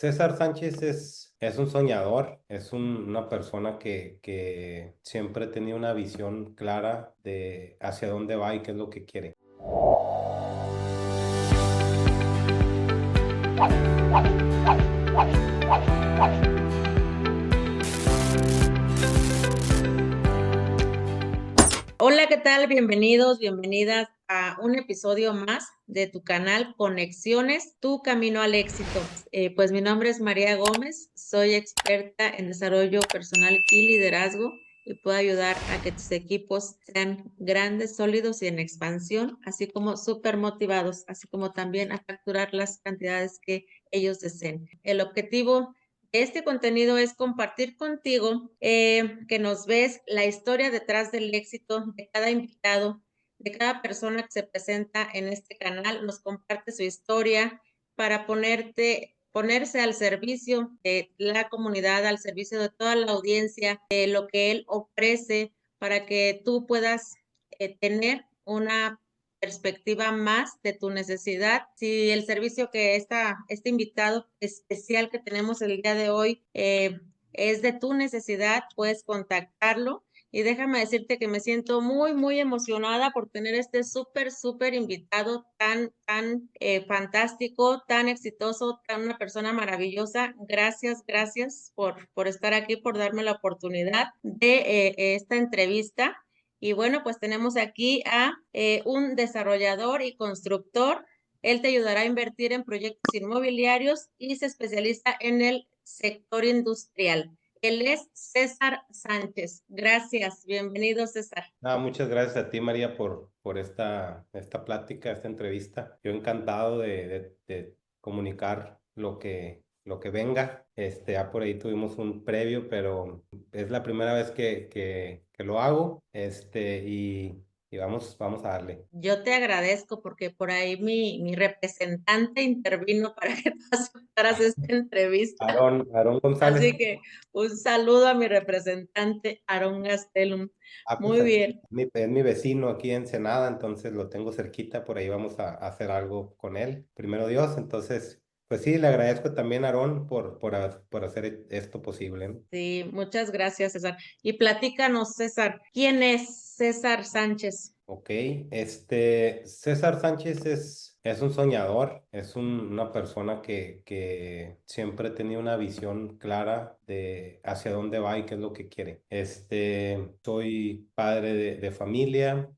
César Sánchez es un soñador, una persona que siempre ha tenido una visión clara de hacia dónde va y qué es lo que quiere. Hola, ¿qué tal? Bienvenidos, bienvenidas a un episodio más de tu canal Conexiones, tu camino al éxito. Pues mi nombre es María Gómez, soy experta en desarrollo personal y liderazgo y puedo ayudar a que tus equipos sean grandes, sólidos y en expansión, así como súper motivados, así como también a facturar las cantidades que ellos deseen. El objetivo este contenido es compartir contigo que nos ves la historia detrás del éxito de cada invitado, de cada persona que se presenta en este canal, nos comparte su historia para ponerse al servicio de la comunidad, al servicio de toda la audiencia, de lo que él ofrece para que tú puedas tener una perspectiva más de tu necesidad. Si el servicio que este invitado especial que tenemos el día de hoy es de tu necesidad, puedes contactarlo. Y déjame decirte que me siento muy, muy emocionada por tener este súper invitado tan fantástico, tan exitoso, una persona maravillosa. Gracias por estar aquí, por darme la oportunidad de esta entrevista. Y bueno, pues tenemos aquí a un desarrollador y constructor. Él te ayudará a invertir en proyectos inmobiliarios y se especializa en el sector industrial. Él es César Sánchez. Gracias. Bienvenido, César. Muchas gracias a ti, María, por esta plática, esta entrevista. Yo encantado de comunicar lo que venga. Ya por ahí tuvimos un previo, pero es la primera vez que lo hago. Y vamos a darle. Yo te agradezco porque por ahí mi representante intervino para que tú aceptaras esta entrevista. Aarón González. Así que un saludo a mi representante, Aarón Gastelum. Pues Muy aquí bien. es mi vecino aquí en Ensenada, entonces lo tengo cerquita, por ahí vamos a hacer algo con él, primero Dios. Entonces, pues sí, le agradezco también a Aarón por hacer esto posible, ¿no? Sí, muchas gracias, César. Y platícanos, César, ¿quién es César Sánchez? Ok, César Sánchez es un soñador, una persona que siempre ha tenido una visión clara de hacia dónde va y qué es lo que quiere. Soy padre de familia,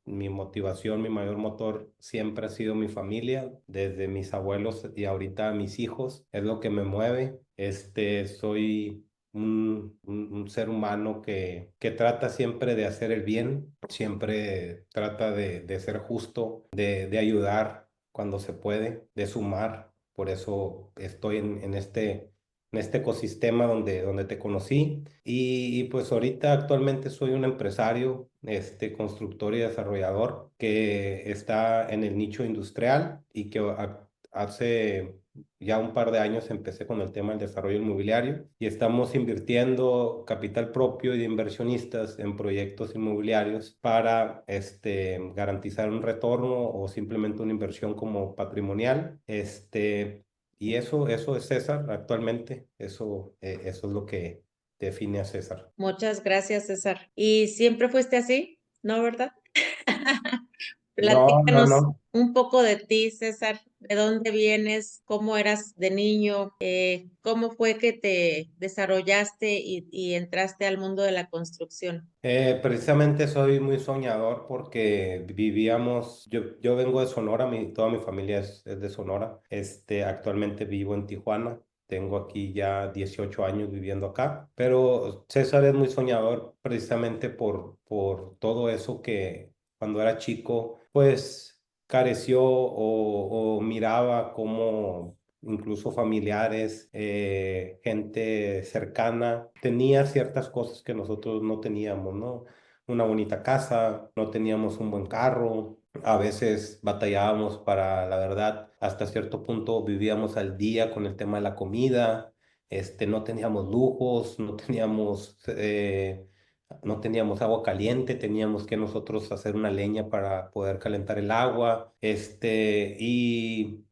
mi motivación, mi mayor motor siempre ha sido mi familia, desde mis abuelos y ahorita mis hijos, es lo que me mueve. Soy un ser humano que trata siempre de hacer el bien, siempre trata de ser justo, de ayudar cuando se puede, de sumar. Por eso estoy en este ecosistema donde te conocí. Y pues ahorita actualmente soy un empresario, constructor y desarrollador que está en el nicho industrial y que hace ya un par de años empecé con el tema del desarrollo inmobiliario y estamos invirtiendo capital propio y de inversionistas en proyectos inmobiliarios para garantizar un retorno o simplemente una inversión como patrimonial. Y eso es César actualmente, eso es lo que define a César. Muchas gracias, César. ¿Y siempre fuiste así? ¿No, verdad? No, no, Platícanos no. un poco de ti, César. ¿De dónde vienes? ¿Cómo eras de niño? ¿Cómo fue que te desarrollaste y entraste al mundo de la construcción? Precisamente soy muy soñador porque yo vengo de Sonora, toda mi familia es de Sonora. Actualmente vivo en Tijuana, tengo aquí ya 18 años viviendo acá, pero César es muy soñador precisamente por todo eso que cuando era chico, pues careció o miraba como incluso familiares, gente cercana, tenía ciertas cosas que nosotros no teníamos, ¿no? Una bonita casa, no teníamos un buen carro, a veces batallábamos para, la verdad, hasta cierto punto vivíamos al día con el tema de la comida, no teníamos lujos, no teníamos agua caliente, teníamos que nosotros hacer una leña para poder calentar el agua, y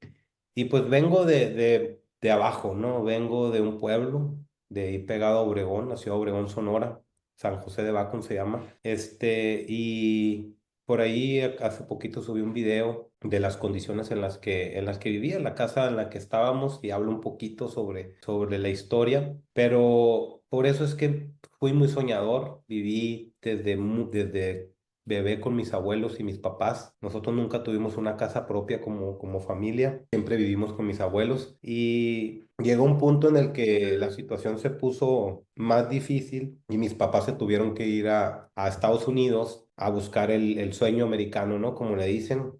Y pues vengo de abajo, ¿no? Vengo de un pueblo, de ahí pegado a Obregón, la ciudad de Obregón, Sonora, San José de Bacon se llama. Y por ahí hace poquito subí un video de las condiciones en las que vivía, la casa en la que estábamos, y hablo un poquito sobre la historia, pero por eso es que fui muy soñador, viví desde bebé con mis abuelos y mis papás. Nosotros nunca tuvimos una casa propia como familia, siempre vivimos con mis abuelos y llegó un punto en el que la situación se puso más difícil y mis papás se tuvieron que ir a Estados Unidos a buscar el sueño americano, ¿no? Como le dicen,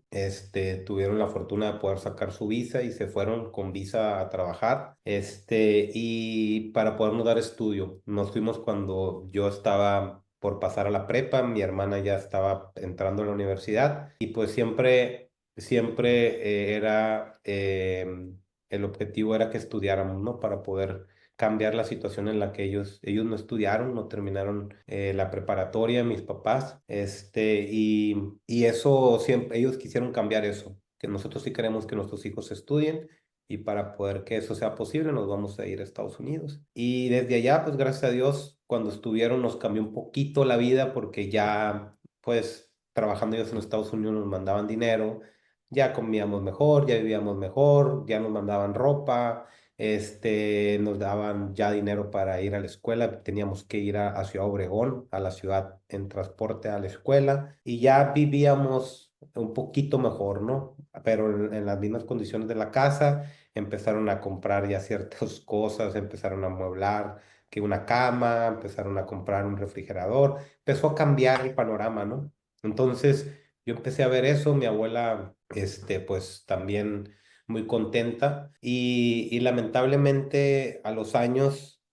tuvieron la fortuna de poder sacar su visa y se fueron con visa a trabajar, y para podernos dar estudio. Nos fuimos cuando yo estaba por pasar a la prepa, mi hermana ya estaba entrando a la universidad y pues siempre el objetivo era que estudiáramos, ¿no? Para poder cambiar la situación en la que ellos no estudiaron, no terminaron la preparatoria, mis papás, y eso siempre, ellos quisieron cambiar eso, que nosotros sí queremos que nuestros hijos estudien y para poder que eso sea posible nos vamos a ir a Estados Unidos. Y desde allá, pues gracias a Dios, cuando estuvieron nos cambió un poquito la vida porque ya, pues trabajando ellos en Estados Unidos nos mandaban dinero, ya comíamos mejor, ya vivíamos mejor, ya nos mandaban ropa, nos daban ya dinero para ir a la escuela, teníamos que ir a Ciudad Obregón, a la ciudad en transporte a la escuela y ya vivíamos un poquito mejor, ¿no? Pero en las mismas condiciones de la casa empezaron a comprar ya ciertas cosas, empezaron a amueblar, que una cama, empezaron a comprar un refrigerador, empezó a cambiar el panorama, ¿no? Entonces yo empecé a ver eso, mi abuela, pues también muy contenta y lamentablemente a los años,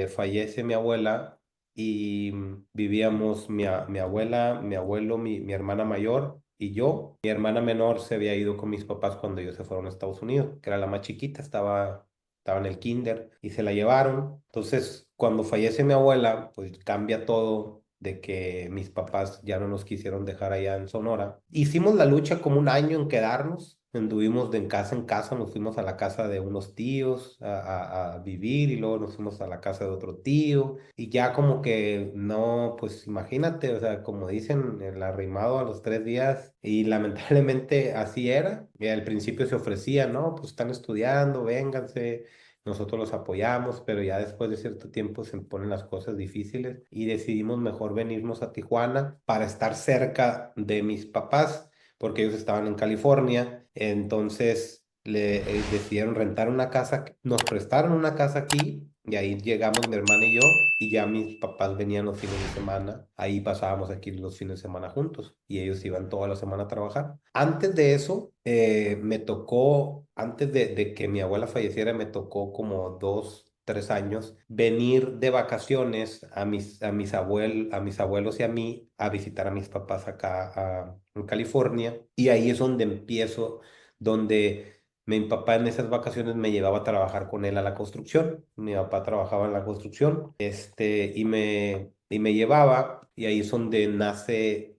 fallece mi abuela y vivíamos mi abuela, mi abuelo, mi hermana mayor y yo. Mi hermana menor se había ido con mis papás cuando ellos se fueron a Estados Unidos, que era la más chiquita, estaba en el kinder y se la llevaron. Entonces, cuando fallece mi abuela, pues cambia todo de que mis papás ya no nos quisieron dejar allá en Sonora. Hicimos la lucha como un año en quedarnos. Anduvimos de en casa, nos fuimos a la casa de unos tíos a vivir y luego nos fuimos a la casa de otro tío y ya como que no, pues imagínate, o sea, como dicen, el arrimado a los 3 días y lamentablemente así era. Y al principio se ofrecía, ¿no? Pues están estudiando, vénganse, nosotros los apoyamos, pero ya después de cierto tiempo se ponen las cosas difíciles y decidimos mejor venirnos a Tijuana para estar cerca de mis papás, porque ellos estaban en California. Entonces decidieron rentar una casa, nos prestaron una casa aquí y ahí llegamos mi hermana y yo y ya mis papás venían los fines de semana. Ahí pasábamos aquí los fines de semana juntos y ellos iban toda la semana a trabajar. Antes de eso, me tocó, antes de que mi abuela falleciera, me tocó como 2, 3 años venir de vacaciones a mis abuelos y a mí a visitar a mis papás acá en California. Y ahí es donde empiezo, donde mi papá en esas vacaciones me llevaba a trabajar con él a la construcción. Mi papá trabajaba en la construcción, y me llevaba, y ahí es donde nace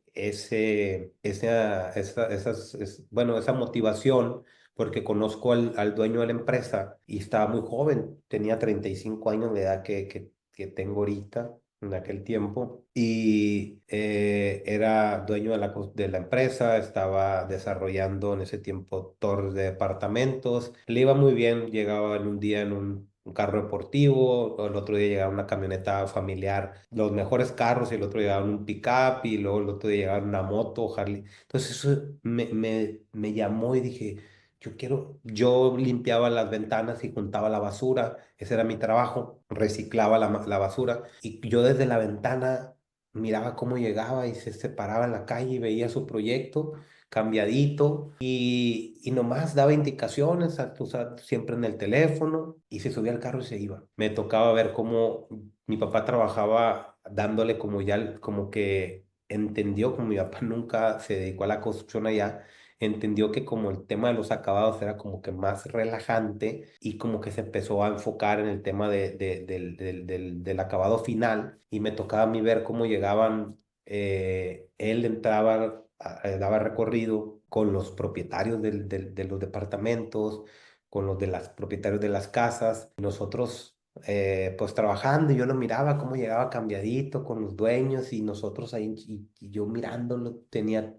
bueno, esa motivación, porque conozco al dueño de la empresa y estaba muy joven, tenía 35 años de edad que tengo ahorita, en aquel tiempo, y era dueño de la empresa, estaba desarrollando en ese tiempo torres de departamentos, le iba muy bien, llegaba en un día en un carro deportivo, el otro día llegaba una camioneta familiar, los mejores carros, y el otro día llegaba un pickup, y luego el otro día llegaba una moto, Harley. Entonces eso me llamó y dije, yo limpiaba las ventanas y juntaba la basura, ese era mi trabajo, reciclaba la basura, y yo desde la ventana miraba cómo llegaba y se separaba en la calle y veía su proyecto cambiadito y nomás daba indicaciones, o sea, siempre en el teléfono y se subía al carro y se iba. Me tocaba ver cómo mi papá trabajaba dándole como ya, como que entendió, como mi papá nunca se dedicó a la construcción allá, entendió que como el tema de los acabados era como que más relajante y como que se empezó a enfocar en el tema del acabado final y me tocaba a mí ver cómo llegaban, él entraba, daba recorrido con los propietarios de los departamentos, con los de las propietarios de las casas. Nosotros, pues trabajando, y yo lo miraba cómo llegaba cambiadito con los dueños y nosotros ahí, y yo mirándolo, tenía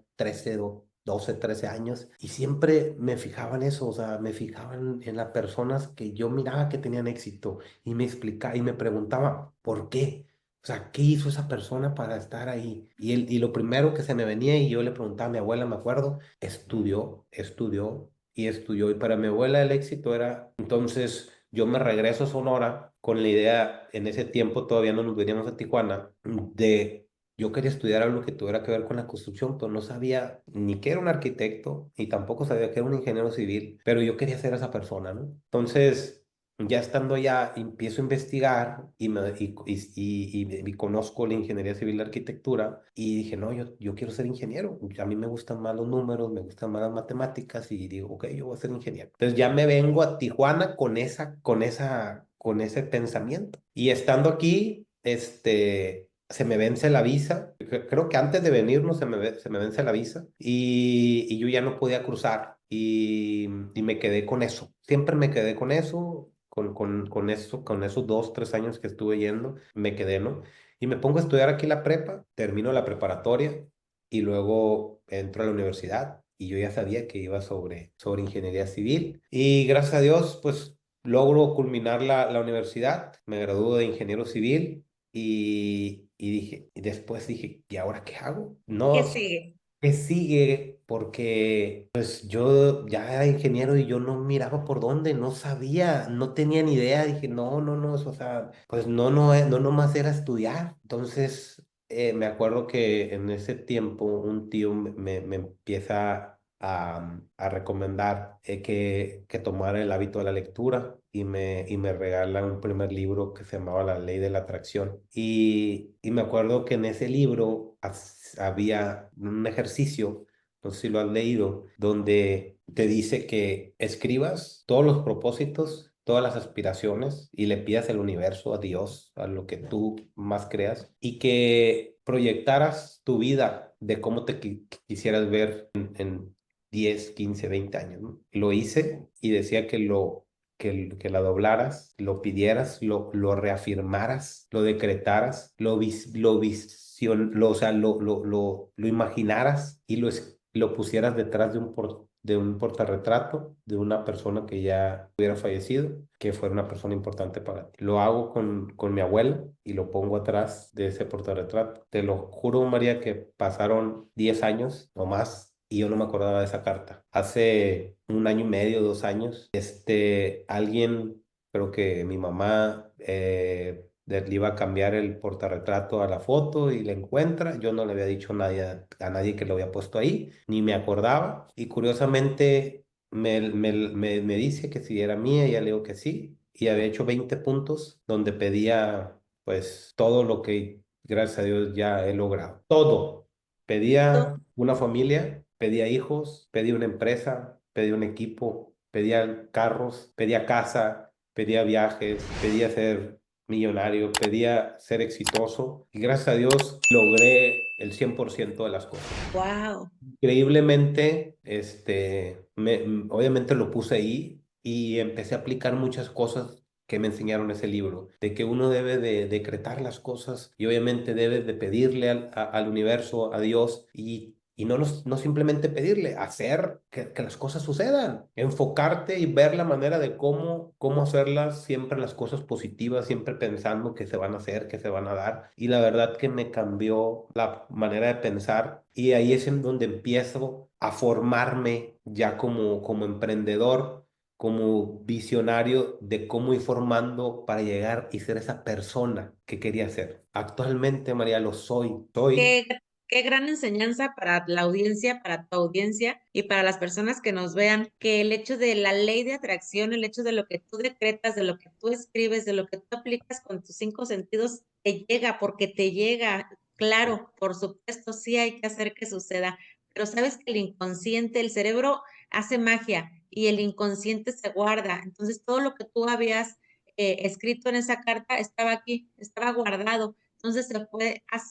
12, 13 años y siempre me fijaba en eso, o sea, me fijaba en las personas que yo miraba que tenían éxito y me explicaba y me preguntaba, ¿por qué? O sea, ¿qué hizo esa persona para estar ahí? Y lo primero que se me venía, y yo le preguntaba a mi abuela, me acuerdo, estudió y estudió. Y para mi abuela el éxito era, entonces yo me regreso a Sonora con la idea, en ese tiempo todavía no nos veníamos a Tijuana, de yo quería estudiar algo que tuviera que ver con la construcción, pero no sabía ni que era un arquitecto, y tampoco sabía que era un ingeniero civil, pero yo quería ser esa persona, ¿no? Entonces ya estando allá, empiezo a investigar y conozco la ingeniería civil de arquitectura y dije, no, yo quiero ser ingeniero. A mí me gustan más los números, me gustan más las matemáticas y digo, ok, yo voy a ser ingeniero. Entonces ya me vengo a Tijuana con ese pensamiento. Y estando aquí, se me vence la visa. Creo que antes de venirnos se me vence la visa y yo ya no podía cruzar y me quedé con eso. Siempre me quedé con eso, con esos 2, 3 años que estuve yendo, me quedé, ¿no? Y me pongo a estudiar aquí la prepa, termino la preparatoria y luego entro a la universidad y yo ya sabía que iba sobre ingeniería civil y gracias a Dios, pues logro culminar la universidad, me gradúo de ingeniero civil y después dije, ¿y ahora qué hago? ¿Qué No sé sigue? qué sigue, porque pues yo ya era ingeniero y yo no miraba por dónde, no sabía, no tenía ni idea. Dije, no, no, no, o sea, pues no, no, no nomás era estudiar. Entonces, me acuerdo que en ese tiempo un tío me empieza a recomendar que tomara el hábito de la lectura y me regala un primer libro que se llamaba La Ley de la Atracción. Y me acuerdo que en ese libro había un ejercicio, no sé si lo has leído, donde te dice que escribas todos los propósitos, todas las aspiraciones y le pidas al universo, a Dios, a lo que tú más creas y que proyectaras tu vida de cómo te quisieras ver en 10, 15, 20 años, ¿no? Lo hice y decía que la doblaras, lo pidieras, lo reafirmaras, lo decretaras, o sea, lo imaginaras y lo pusieras detrás de un portarretrato de una persona que ya hubiera fallecido, que fuera una persona importante para ti. Lo hago con mi abuela y lo pongo atrás de ese portarretrato. Te lo juro, María, que pasaron 10 años o más y yo no me acordaba de esa carta. Hace un año y medio, 2 años, alguien, creo que mi mamá, le iba a cambiar el portarretrato a la foto y la encuentra. Yo no le había dicho a nadie que lo había puesto ahí, ni me acordaba. Y curiosamente me dice que si era mía, y ya le digo que sí. Y había hecho 20 puntos donde pedía pues todo lo que gracias a Dios ya he logrado. Todo. Pedía una familia, pedía hijos, pedía una empresa, pedía un equipo, pedía carros, pedía casa, pedía viajes, pedía ser millonario, pedía ser exitoso y gracias a Dios logré el 100% de las cosas. Wow. Increíblemente, obviamente lo puse ahí y empecé a aplicar muchas cosas que me enseñaron ese libro, de que uno debe de decretar las cosas y obviamente debe de pedirle al universo, a Dios y no simplemente pedirle, hacer que las cosas sucedan, enfocarte y ver la manera de cómo hacerlas, siempre las cosas positivas, siempre pensando que se van a hacer, que se van a dar. Y la verdad que me cambió la manera de pensar y ahí es en donde empiezo a formarme ya como emprendedor, como visionario de cómo ir formando para llegar y ser esa persona que quería ser. Actualmente, María, lo soy. Soy. Qué, qué gran enseñanza para la audiencia, para tu audiencia y para las personas que nos vean, que el hecho de la ley de atracción, el hecho de lo que tú decretas, de lo que tú escribes, de lo que tú aplicas con tus 5 sentidos, te llega porque te llega. Claro, por supuesto, sí hay que hacer que suceda, pero sabes que el inconsciente, el cerebro hace magia y el inconsciente se guarda. Entonces, todo lo que tú habías escrito en esa carta estaba aquí, estaba guardado. Entonces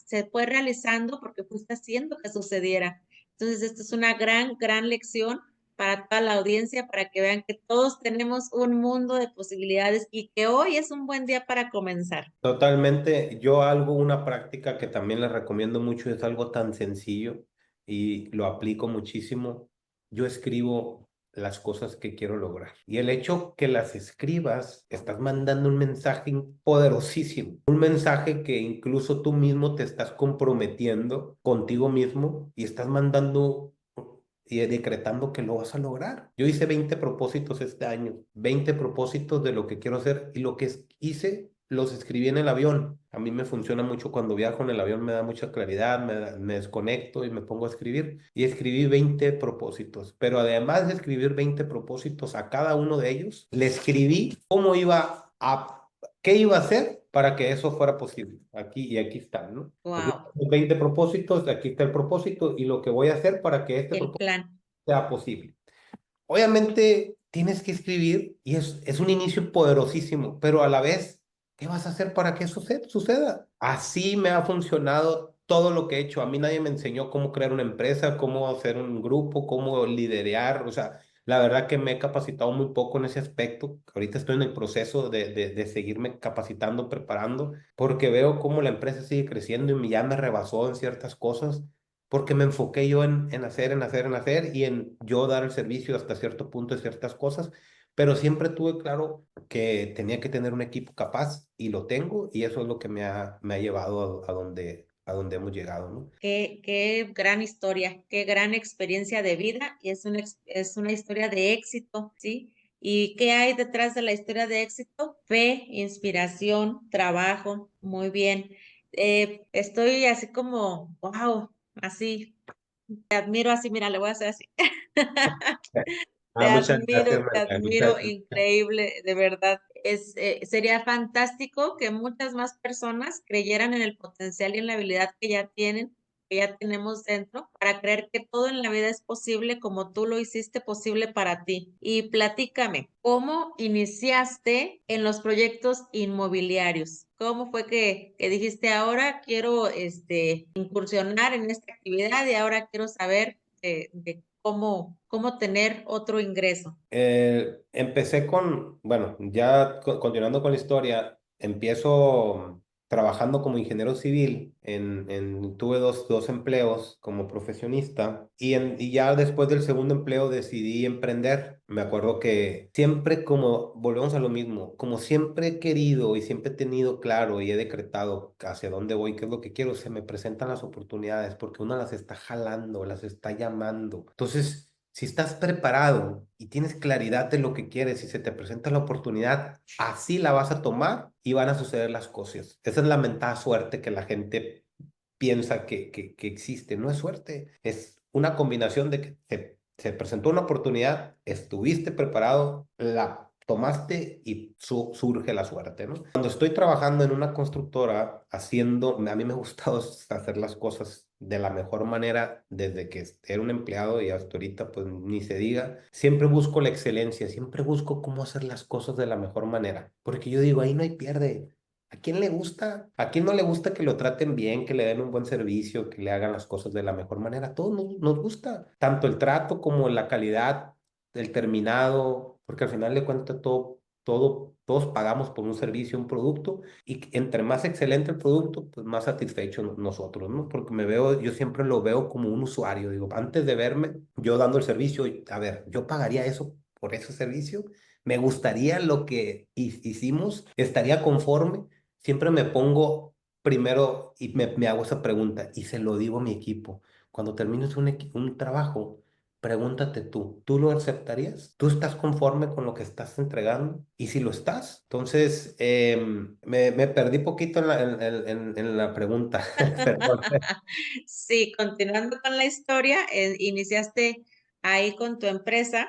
se fue realizando porque fuiste haciendo que sucediera. Entonces, esto es una gran lección para toda la audiencia, para que vean que todos tenemos un mundo de posibilidades y que hoy es un buen día para comenzar. Totalmente. Yo algo, una práctica que también les recomiendo mucho, es algo tan sencillo y lo aplico muchísimo. Yo escribo las cosas que quiero lograr. Y el hecho que las escribas, estás mandando un mensaje poderosísimo. Un mensaje que incluso tú mismo te estás comprometiendo contigo mismo y estás mandando y decretando que lo vas a lograr. Yo hice 20 propósitos este año, 20 propósitos de lo que quiero hacer, y lo que hice los escribí en el avión. A mí me funciona mucho cuando viajo en el avión, me da mucha claridad, me desconecto y me pongo a escribir. Y escribí 20 propósitos, pero además de escribir 20 propósitos a cada uno de ellos, le escribí qué iba a hacer para que eso fuera posible. Aquí están, ¿no? Aquí Wow, están los 20 propósitos, aquí está el propósito y lo que voy a hacer para que este el propósito plan. sea posible. Obviamente tienes que escribir y es un inicio poderosísimo, pero a la vez, ¿qué vas a hacer para que eso suceda? Así me ha funcionado todo lo que he hecho. A mí nadie me enseñó cómo crear una empresa, cómo hacer un grupo, cómo liderear. O sea, la verdad que me he capacitado muy poco en ese aspecto. Ahorita estoy en el proceso de seguirme capacitando, preparando, porque veo cómo la empresa sigue creciendo y ya me rebasó en ciertas cosas porque me enfoqué yo en hacer y en yo dar el servicio hasta cierto punto de ciertas cosas, pero siempre tuve claro que tenía que tener un equipo capaz y lo tengo, y eso es lo que me ha llevado a donde hemos llegado, ¿no? Qué gran historia, qué gran experiencia de vida y es una historia de éxito, ¿sí? ¿Y qué hay detrás de la historia de éxito? Fe, inspiración, trabajo, muy bien. Estoy así como, wow, así, te admiro así, mira, le voy a hacer así. Muchas gracias, Te María. admiro, increíble, de verdad. Sería fantástico que muchas más personas creyeran en el potencial y en la habilidad que ya tienen, que ya tenemos dentro, para creer que todo en la vida es posible como tú lo hiciste posible para ti. Y platícame, ¿cómo iniciaste en los proyectos inmobiliarios? ¿Cómo fue que dijiste, ahora quiero incursionar en esta actividad y ahora quiero saber de cómo tener otro ingreso? Empecé bueno, ya continuando con la historia, empiezo trabajando como ingeniero civil, tuve dos empleos como profesionista, y ya después del segundo empleo decidí emprender. Me acuerdo que siempre, como volvemos a lo mismo, como siempre he querido y siempre he tenido claro y he decretado hacia dónde voy, qué es lo que quiero, se me presentan las oportunidades porque uno las está jalando, las está llamando. Entonces, si estás preparado y tienes claridad de lo que quieres y se te presenta la oportunidad, así la vas a tomar y van a suceder las cosas. Esa es la mentada suerte que la gente piensa que existe. No es suerte, es una combinación de que se presentó una oportunidad, estuviste preparado, la tomaste y surge la suerte, ¿no? Cuando estoy trabajando en una constructora, a mí me ha gustado hacer las cosas de la mejor manera desde que era un empleado y hasta ahorita, pues ni se diga. Siempre busco la excelencia, siempre busco cómo hacer las cosas de la mejor manera, porque yo digo, ahí no hay pierde. ¿A quién le gusta? ¿A quién no le gusta que lo traten bien, que le den un buen servicio, que le hagan las cosas de la mejor manera? A todos nos gusta, tanto el trato como la calidad, el terminado, porque al final de cuentas todos pagamos por un servicio, un producto, y entre más excelente el producto, pues más satisfechos nosotros, ¿no? Porque yo siempre lo veo como un usuario, digo, antes de verme, yo dando el servicio, a ver, yo pagaría eso por ese servicio, me gustaría lo que hicimos, estaría conforme. Siempre me pongo primero y me hago esa pregunta y se lo digo a mi equipo. Cuando termines un trabajo, pregúntate ¿tú lo aceptarías? ¿Tú estás conforme con lo que estás entregando? Y si lo estás, entonces me perdí poquito en la pregunta. Perdón. Sí, continuando con la historia, iniciaste ahí con tu empresa,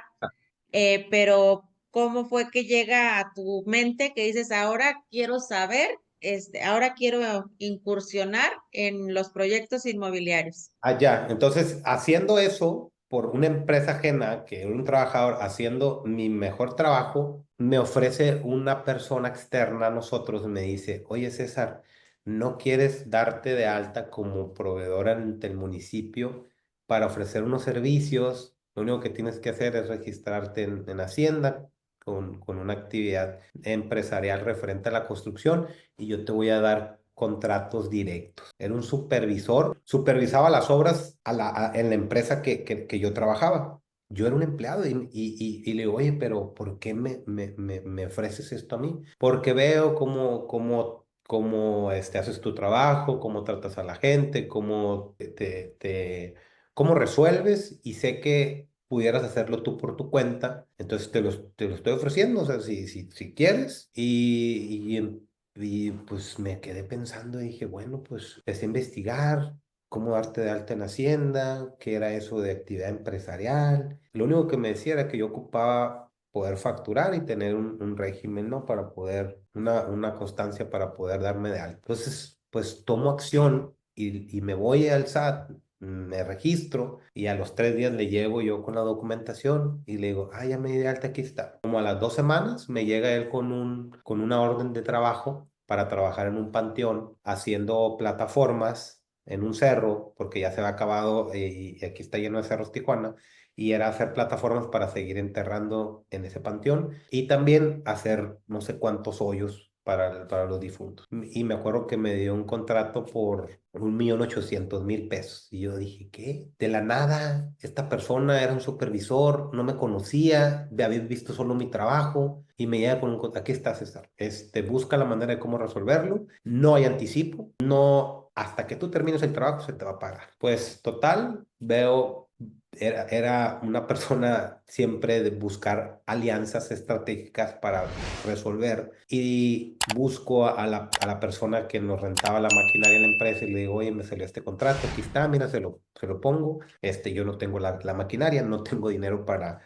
pero ¿cómo fue que llega a tu mente que dices, ahora quiero saber, ahora quiero incursionar en los proyectos inmobiliarios? Allá, entonces, haciendo eso por una empresa ajena, que era un trabajador haciendo mi mejor trabajo, me ofrece una persona externa a nosotros, me dice, oye César, ¿no quieres darte de alta como proveedor ante el municipio? para ofrecer unos servicios. Lo único que tienes que hacer es registrarte en Hacienda con una actividad empresarial referente a la construcción y yo te voy a dar contratos directos. Era un supervisor, supervisaba las obras en la empresa que yo trabajaba. Yo era un empleado y le digo, oye, pero ¿por qué me ofreces esto a mí? Porque veo cómo haces tu trabajo, cómo tratas a la gente, cómo resuelves y sé que pudieras hacerlo tú por tu cuenta, entonces te lo estoy ofreciendo, o sea, si quieres. Y pues me quedé pensando y dije, bueno, pues es investigar cómo darte de alta en Hacienda, qué era eso de actividad empresarial. Lo único que me decía era que yo ocupaba poder facturar y tener un régimen, ¿no? Para poder, una constancia para poder darme de alta. Entonces, pues tomo acción y me voy al SAT, me registro y a los 3 días le llego yo con la documentación y le digo, ah, ya me di de alta, aquí está. Como a las 2 semanas me llega él con una orden de trabajo para trabajar en un panteón haciendo plataformas en un cerro, porque ya se había acabado y aquí está lleno de cerros Tijuana, y era hacer plataformas para seguir enterrando en ese panteón y también hacer no sé cuántos hoyos para los difuntos. Y me acuerdo que me dio un contrato por 1.800.000 pesos. Y yo dije, ¿qué? De la nada, esta persona era un supervisor, no me conocía, había visto solo mi trabajo y me llega con aquí está César. Busca la manera de cómo resolverlo. No hay anticipo, no, hasta que tú termines el trabajo se te va a pagar. Pues total, veo era una persona siempre de buscar alianzas estratégicas para resolver y busco a la persona que nos rentaba la maquinaria en la empresa y le digo, oye, me salió este contrato, aquí está, mira, se lo pongo, yo no tengo la maquinaria, no tengo dinero para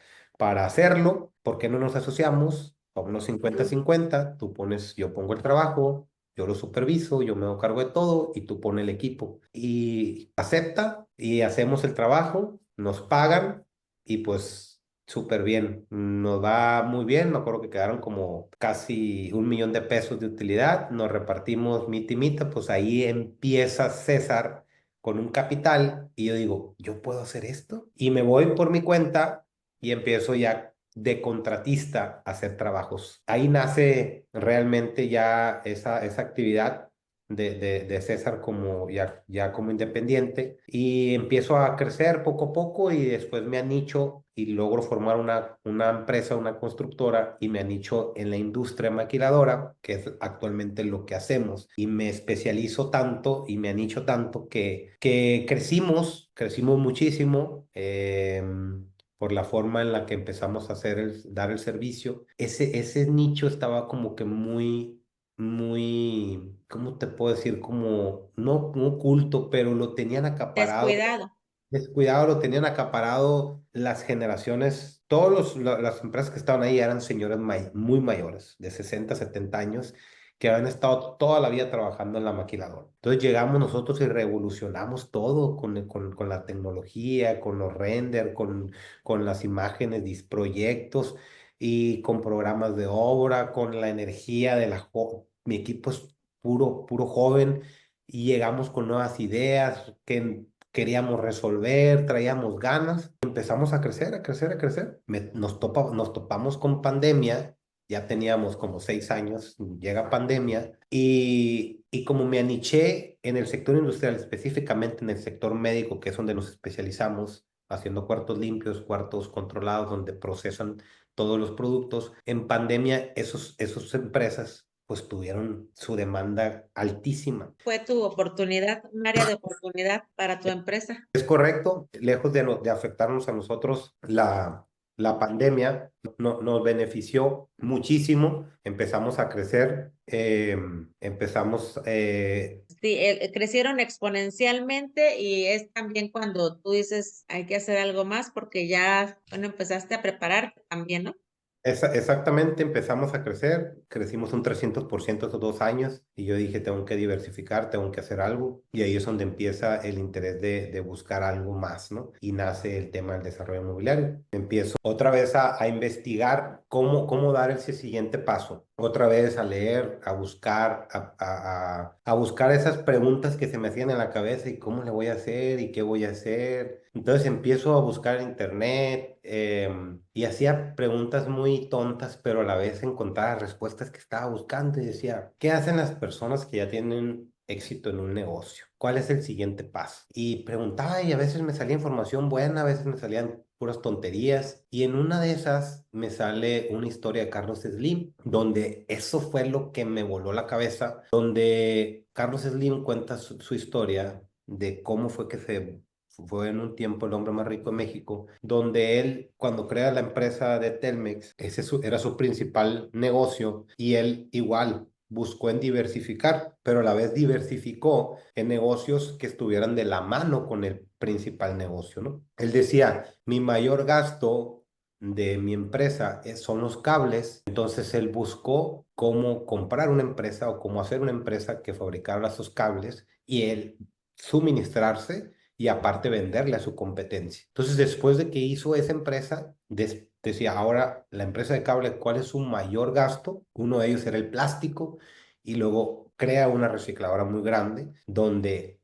hacerlo, ¿por qué no nos asociamos? A unos 50-50, yo pongo el trabajo, yo lo superviso, yo me hago cargo de todo y tú pones el equipo. Y acepta y hacemos el trabajo, nos pagan y pues súper bien. Nos va muy bien. Me acuerdo que quedaron como casi 1 millón de pesos de utilidad. Nos repartimos mitad y mitad. Pues ahí empieza César con un capital y yo digo, ¿yo puedo hacer esto? Y me voy por mi cuenta y empiezo ya de contratista a hacer trabajos. Ahí nace realmente ya esa actividad de César como ya como independiente y empiezo a crecer poco a poco y después me anicho y logro formar una empresa, una constructora y me anicho en la industria maquiladora, que es actualmente lo que hacemos y me especializo tanto y me anicho tanto que crecimos muchísimo. Por la forma en la que empezamos a dar el servicio, ese nicho estaba como que muy, ¿cómo te puedo decir? Como, no oculto, pero lo tenían acaparado, Descuidado. descuidado, lo tenían acaparado las generaciones, las empresas que estaban ahí eran señores muy mayores, de 60 70 años, que habían estado toda la vida trabajando en la maquiladora. Entonces llegamos nosotros y revolucionamos todo con la tecnología, con los render, con las imágenes, proyectos y con programas de obra, con la energía mi equipo es puro joven y llegamos con nuevas ideas que queríamos resolver, traíamos ganas, empezamos a crecer, a crecer, a crecer. Nos topamos con pandemia, ya teníamos como 6 años, llega pandemia y como me aniché en el sector industrial, específicamente en el sector médico, que es donde nos especializamos, haciendo cuartos limpios, cuartos controlados, donde procesan todos los productos. En pandemia, esas empresas pues tuvieron su demanda altísima. Fue tu oportunidad, un área de oportunidad para tu empresa. Es correcto, lejos de afectarnos a nosotros, la pandemia nos benefició muchísimo, empezamos a crecer, empezamos, Sí, crecieron exponencialmente y es también cuando tú dices hay que hacer algo más porque ya, bueno, empezaste a prepararte también, ¿no? exactamente, empezamos a crecer, crecimos un 300% estos 2 años y yo dije, tengo que diversificar, tengo que hacer algo y ahí es donde empieza el interés de buscar algo más, ¿no? Y nace el tema del desarrollo inmobiliario. Empiezo otra vez a investigar cómo dar ese siguiente paso, otra vez a leer, a buscar, a buscar esas preguntas que se me hacían en la cabeza y cómo le voy a hacer y qué voy a hacer Entonces empiezo a buscar en internet y hacía preguntas muy tontas, pero a la vez encontraba respuestas que estaba buscando y decía, ¿qué hacen las personas que ya tienen éxito en un negocio? ¿Cuál es el siguiente paso? Y preguntaba y a veces me salía información buena, a veces me salían puras tonterías. Y en una de esas me sale una historia de Carlos Slim, donde eso fue lo que me voló la cabeza, donde Carlos Slim cuenta su historia de cómo fue que fue en un tiempo el hombre más rico de México, donde él, cuando crea la empresa de Telmex, era su principal negocio y él igual buscó en diversificar, pero a la vez diversificó en negocios que estuvieran de la mano con el principal negocio, ¿no? Él decía, mi mayor gasto de mi empresa son los cables, entonces él buscó cómo comprar una empresa o cómo hacer una empresa que fabricara esos cables y él suministrarse y aparte venderle a su competencia. Entonces, después de que hizo esa empresa, decía, ahora la empresa de cable, ¿cuál es su mayor gasto? Uno de ellos era el plástico y luego crea una recicladora muy grande donde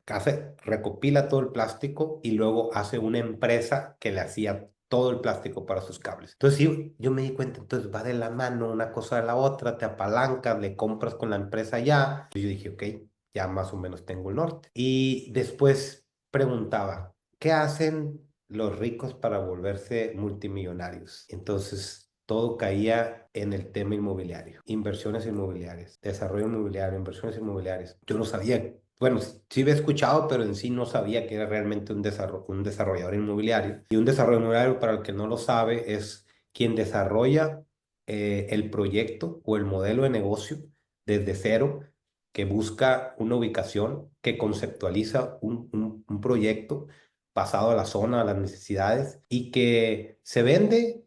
recopila todo el plástico y luego hace una empresa que le hacía todo el plástico para sus cables. Entonces yo me di cuenta, entonces va de la mano una cosa de la otra, te apalancas, le compras con la empresa ya. Y yo dije, ok, ya más o menos tengo el norte. Y después preguntaba, ¿qué hacen los ricos para volverse multimillonarios? Entonces, todo caía en el tema inmobiliario, inversiones inmobiliarias, desarrollo inmobiliario, inversiones inmobiliarias. Yo no sabía, bueno, sí había escuchado, pero en sí no sabía que era realmente un desarrollador inmobiliario. Y un desarrollador inmobiliario, para el que no lo sabe, es quien desarrolla el proyecto o el modelo de negocio desde cero, que busca una ubicación, que conceptualiza un proyecto basado a la zona, a las necesidades y que se vende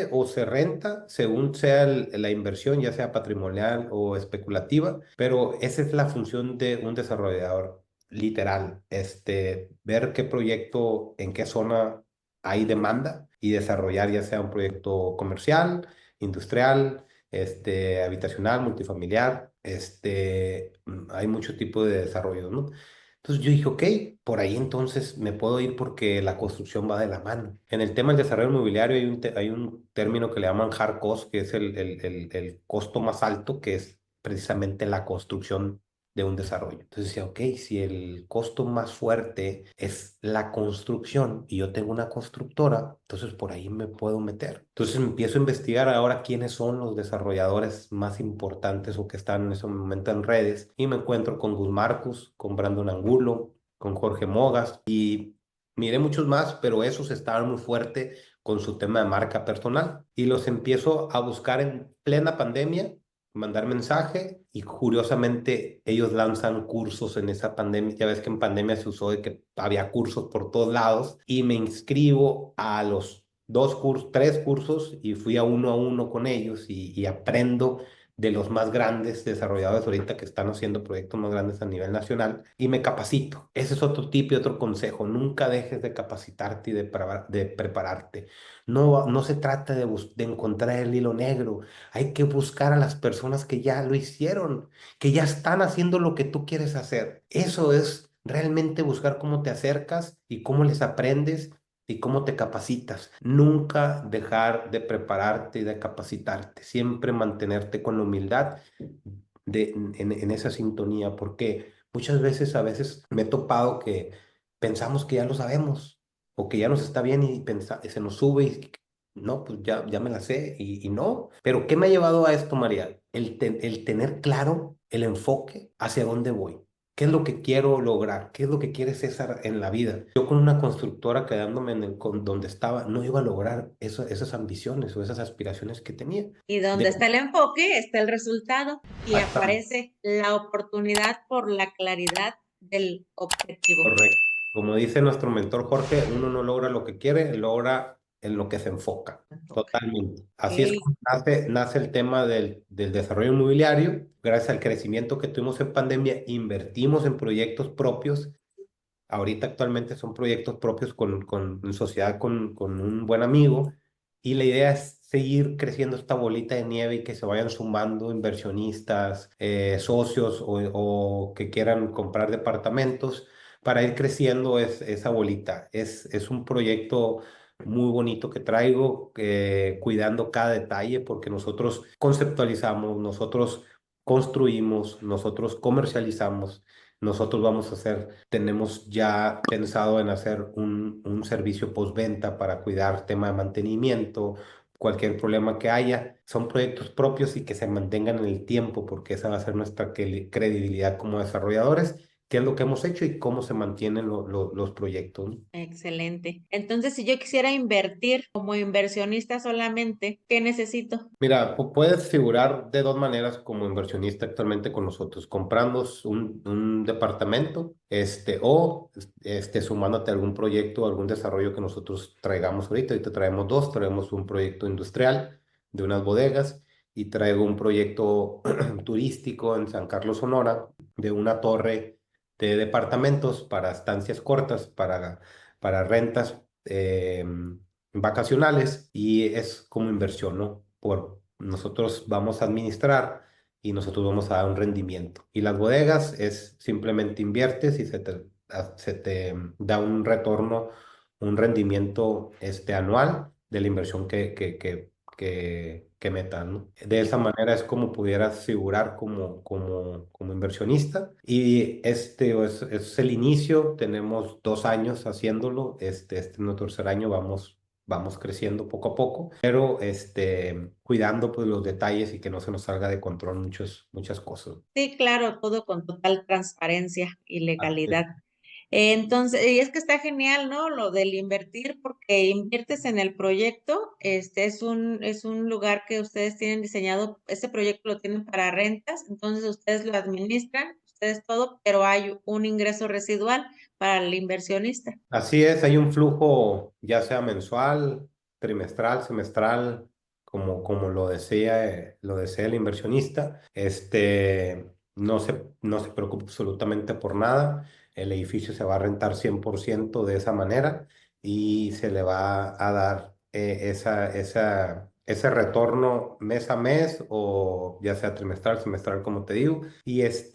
o se renta según sea la inversión, ya sea patrimonial o especulativa, pero esa es la función de un desarrollador, literal, ver qué proyecto, en qué zona hay demanda y desarrollar ya sea un proyecto comercial, industrial, habitacional, multifamiliar, hay mucho tipo de desarrollo, ¿no? Entonces yo dije, ok, por ahí entonces me puedo ir porque la construcción va de la mano. En el tema del desarrollo inmobiliario hay un término que le llaman hard cost, que es el costo más alto, que es precisamente la construcción de un desarrollo. Entonces decía, ok, si el costo más fuerte es la construcción y yo tengo una constructora, entonces por ahí me puedo meter. Entonces empiezo a investigar ahora quiénes son los desarrolladores más importantes o que están en ese momento en redes y me encuentro con Gus Marcus, con Brandon Angulo, con Jorge Mogas y miré muchos más, pero esos estaban muy fuerte con su tema de marca personal y los empiezo a buscar en plena pandemia, mandar mensaje y curiosamente ellos lanzan cursos en esa pandemia. Ya ves que en pandemia se usó de que había cursos por todos lados y me inscribo a los dos cursos, tres cursos y fui a uno con ellos y aprendo de los más grandes desarrolladores ahorita que están haciendo proyectos más grandes a nivel nacional y me capacito. Ese es otro tip y otro consejo. Nunca dejes de capacitarte y de prepararte. No, no se trata de encontrar el hilo negro. Hay que buscar a las personas que ya lo hicieron, que ya están haciendo lo que tú quieres hacer. Eso es realmente buscar cómo te acercas y cómo les aprendes y cómo te capacitas. Nunca dejar de prepararte y de capacitarte. Siempre mantenerte con la humildad en esa sintonía, porque muchas veces, a veces me he topado que pensamos que ya lo sabemos o que ya nos está bien y se nos sube y no, pues ya me la sé y no. Pero ¿qué me ha llevado a esto, María? El tener claro el enfoque hacia dónde voy. ¿Qué es lo que quiero lograr? ¿Qué es lo que quiere César en la vida? Yo con una constructora quedándome donde estaba, no iba a lograr esas ambiciones o esas aspiraciones que tenía. Y donde De, está el enfoque, está el resultado y Exactamente. aparece la oportunidad por la claridad del objetivo. Correcto. Como dice nuestro mentor Jorge, uno no logra lo que quiere, logra en lo que se enfoca. Enfoque. Totalmente. Así es Ok. como nace el tema del desarrollo inmobiliario. Gracias al crecimiento que tuvimos en pandemia, invertimos en proyectos propios. Ahorita actualmente son proyectos propios en sociedad con un buen amigo. Y la idea es seguir creciendo esta bolita de nieve y que se vayan sumando inversionistas, socios o que quieran comprar departamentos para ir creciendo esa bolita. Es un proyecto muy bonito que traigo, cuidando cada detalle, porque nosotros conceptualizamos, nosotros construimos, nosotros comercializamos, nosotros vamos a hacer, tenemos ya pensado en hacer un servicio postventa para cuidar tema de mantenimiento, cualquier problema que haya. Son proyectos propios y que se mantengan en el tiempo, porque esa va a ser nuestra credibilidad como desarrolladores, qué es lo que hemos hecho y cómo se mantienen los proyectos, ¿no? Excelente. Entonces, si yo quisiera invertir como inversionista solamente, ¿qué necesito? Mira, puedes figurar de dos maneras como inversionista actualmente con nosotros, comprando un departamento, o sumándote a algún proyecto, algún desarrollo que nosotros traigamos ahorita. Ahorita traemos dos, traemos un proyecto industrial de unas bodegas y traigo un proyecto turístico en San Carlos, Sonora, de una torre de departamentos para estancias cortas, para rentas. Vacacionales, y es como inversión, ¿no? Nosotros vamos a administrar y nosotros vamos a dar un rendimiento. Y las bodegas es simplemente inviertes y se te da un retorno, un rendimiento anual de la inversión que metas, ¿no? De esa manera es como pudieras figurar como inversionista. Y es el inicio, tenemos 2 años haciéndolo, este es nuestro tercer año, vamos creciendo poco a poco, pero cuidando pues los detalles y que no se nos salga de control muchas cosas. Sí, claro, todo con total transparencia y Así es. legalidad. Entonces, y es que está genial, ¿no? Lo del invertir, porque inviertes en el proyecto. Es un lugar que ustedes tienen diseñado, este proyecto lo tienen para rentas, entonces ustedes lo administran, ustedes todo, pero hay un ingreso residual para el inversionista. Así es, hay un flujo ya sea mensual, trimestral, semestral, como lo desea el inversionista. No se preocupe absolutamente por nada. El edificio se va a rentar 100% de esa manera y se le va a dar ese retorno mes a mes, o ya sea trimestral, semestral, como te digo. Y es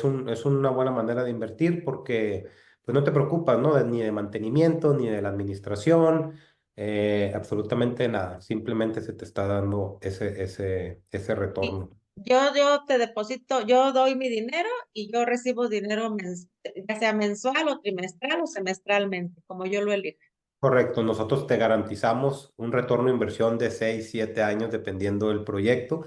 una buena manera de invertir porque pues no te preocupas, ¿no? Ni de mantenimiento, ni de la administración, absolutamente nada. Simplemente se te está dando ese Y retorno. yo te deposito, yo doy mi dinero y yo recibo dinero ya sea mensual o trimestral o semestralmente, como yo lo elijo. Correcto, nosotros te garantizamos un retorno de inversión de 6, 7 años dependiendo del proyecto.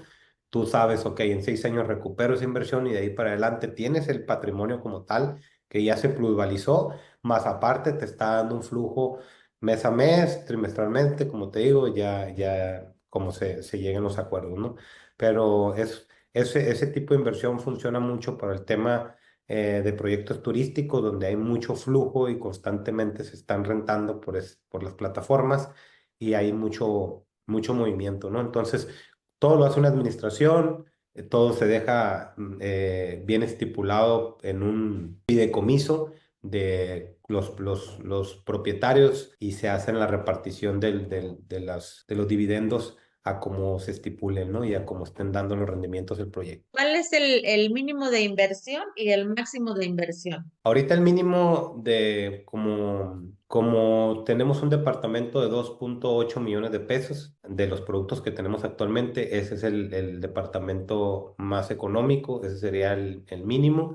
Tú sabes, ok, en 6 años recupero esa inversión y de ahí para adelante tienes el patrimonio como tal que ya se plusvalizó, más aparte te está dando un flujo mes a mes, trimestralmente, como te digo, ya como se lleguen los acuerdos, ¿no? Pero ese tipo de inversión funciona mucho para el tema de proyectos turísticos donde hay mucho flujo y constantemente se están rentando por las plataformas y hay mucho movimiento, ¿no? Entonces, todo lo hace una administración, todo se deja bien estipulado en un fideicomiso de los propietarios, y se hace la repartición de los dividendos a como se estipulen, ¿no? Y a como estén dando los rendimientos del proyecto. ¿Cuál es el mínimo de inversión y el máximo de inversión? Ahorita el mínimo como tenemos un departamento de 2.8 millones de pesos de los productos que tenemos actualmente, ese es el departamento más económico, ese sería el mínimo.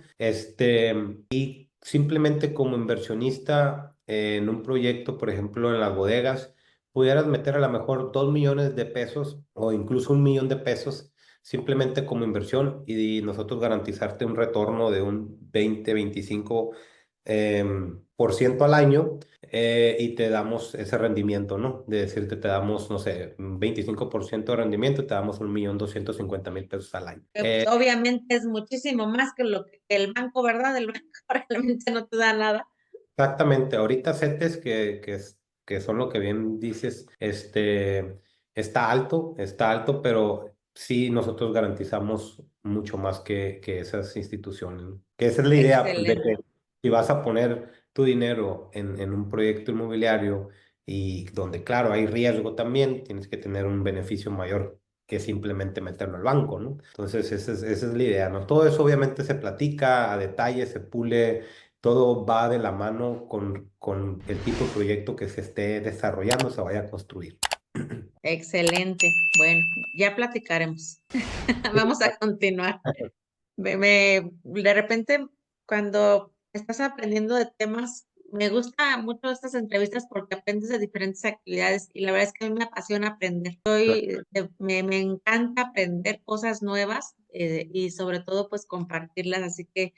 Y simplemente como inversionista en un proyecto, por ejemplo, en las bodegas, pudieras meter a lo mejor 2 millones de pesos o incluso 1 millón de pesos simplemente como inversión, y nosotros garantizarte un retorno de un 20-25 por ciento al año, y te damos ese rendimiento, ¿no? De decirte, te damos, no sé, un 25% de rendimiento, te damos 1.250.000 pesos al año. Pues, obviamente es muchísimo más que lo que el banco, ¿verdad? El banco realmente no te da nada. Exactamente, ahorita CETES, que son lo que bien dices, está alto, pero sí nosotros garantizamos mucho más que esas instituciones, ¿no? Que esa es la idea, pues, de que Excelente. si vas a poner tu dinero en un proyecto inmobiliario y donde, claro, hay riesgo también, tienes que tener un beneficio mayor que simplemente meterlo al banco, ¿no? Entonces, esa es la idea, ¿no? Todo eso obviamente se platica a detalle, se pule todo va de la mano con el tipo de proyecto que se esté desarrollando, se vaya a construir. Excelente. Bueno, ya platicaremos. Vamos a continuar. De repente, cuando estás aprendiendo de temas, me gusta mucho estas entrevistas porque aprendes de diferentes actividades y la verdad es que a mí me apasiona aprender. Me encanta aprender cosas nuevas y sobre todo pues compartirlas. Así que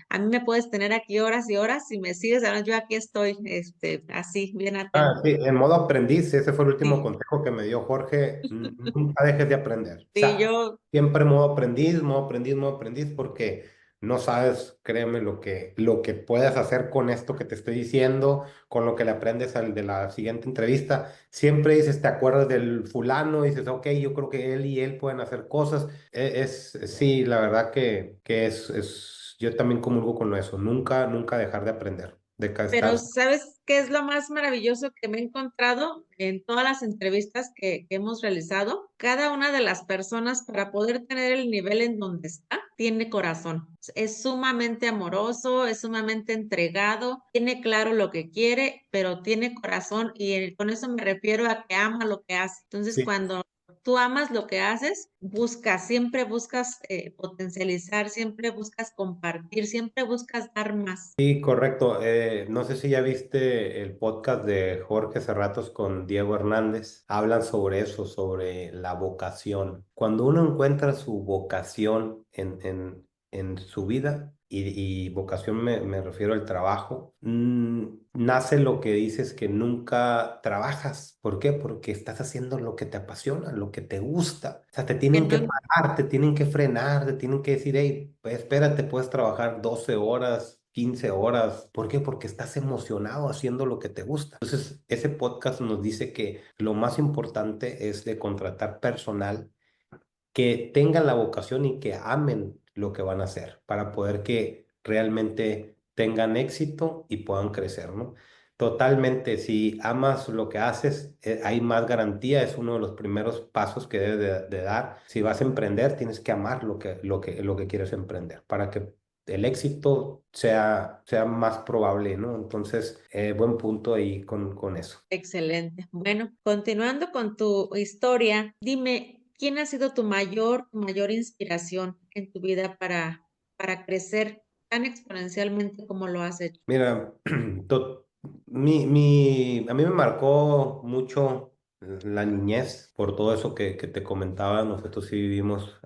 a mí me puedes tener aquí horas y horas. Si me sigues, ahora yo aquí estoy, así, bien atenta. Sí, en modo aprendiz, ese fue el último Sí, consejo que me dio Jorge. Nunca dejes de aprender. O sí, sea, yo siempre modo aprendiz, modo aprendiz, modo aprendiz, porque no sabes, créeme, lo que puedes hacer con esto que te estoy diciendo, con lo que le aprendes al de la siguiente entrevista. Siempre dices, te acuerdas del fulano, y dices, ok, yo creo que él y él pueden hacer cosas. Sí, la verdad que yo también comulgo con eso. Nunca, nunca dejar de aprender, de Pero estar. ¿sabes qué es lo más maravilloso que me he encontrado en todas las entrevistas que hemos realizado? Cada una de las personas para poder tener el nivel en donde está, tiene corazón. Es sumamente amoroso, es sumamente entregado, tiene claro lo que quiere, pero tiene corazón y con eso me refiero a que ama lo que hace. Entonces, Sí. cuando tú amas lo que haces, siempre buscas potencializar, siempre buscas compartir, siempre buscas dar más. Sí, correcto. No sé si ya viste el podcast de Jorge Serratos con Diego Hernández. Hablan sobre eso, sobre la vocación. Cuando uno encuentra su vocación en su vida, y vocación me refiero al trabajo, nace lo que dices que nunca trabajas. ¿Por qué? Porque estás haciendo lo que te apasiona, lo que te gusta. O sea, te Que tienen que no parar, te tienen que frenar, te tienen que decir, hey, pues espérate, puedes trabajar 12 horas, 15 horas. ¿Por qué? Porque estás emocionado haciendo lo que te gusta. Entonces, ese podcast nos dice que lo más importante es de contratar personal que tengan la vocación y que amen lo que van a hacer para poder que realmente tengan éxito y puedan crecer, ¿no? Totalmente, si amas lo que haces, hay más garantía, es uno de los primeros pasos que debes de dar. Si vas a emprender, tienes que amar lo que quieres emprender para que el éxito sea más probable, ¿no? Entonces, buen punto ahí con eso. excelente. Bueno, continuando con tu historia, dime, ¿quién ha sido tu mayor inspiración en tu vida para crecer tan exponencialmente como lo has hecho? Mira, to- a mí me marcó mucho la niñez por todo eso que te comentaba. Nosotros sí vivimos,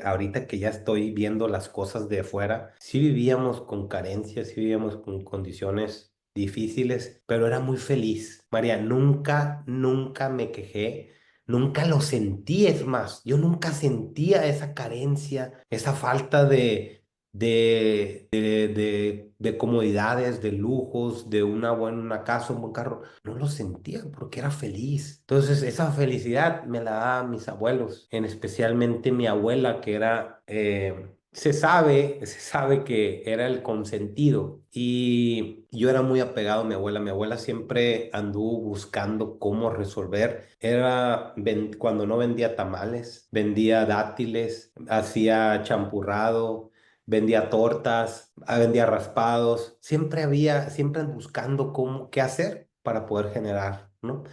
ahorita que ya estoy viendo las cosas de afuera, sí vivíamos con carencias, sí vivíamos con condiciones difíciles, pero era muy feliz. María, nunca, nunca me quejé. Nunca lo sentí, es más, yo nunca sentía esa carencia, esa falta de comodidades, de lujos, de una casa, un buen carro. No lo sentía porque era feliz. Entonces, esa felicidad me la daban mis abuelos, en especialmente mi abuela, que era, se sabe que era el consentido. Y yo era muy apegado a mi abuela. Mi abuela siempre anduvo buscando cómo resolver. Cuando no vendía tamales, vendía dátiles, hacía champurrado, vendía tortas, vendía raspados, siempre buscando qué hacer para poder generar, ¿no?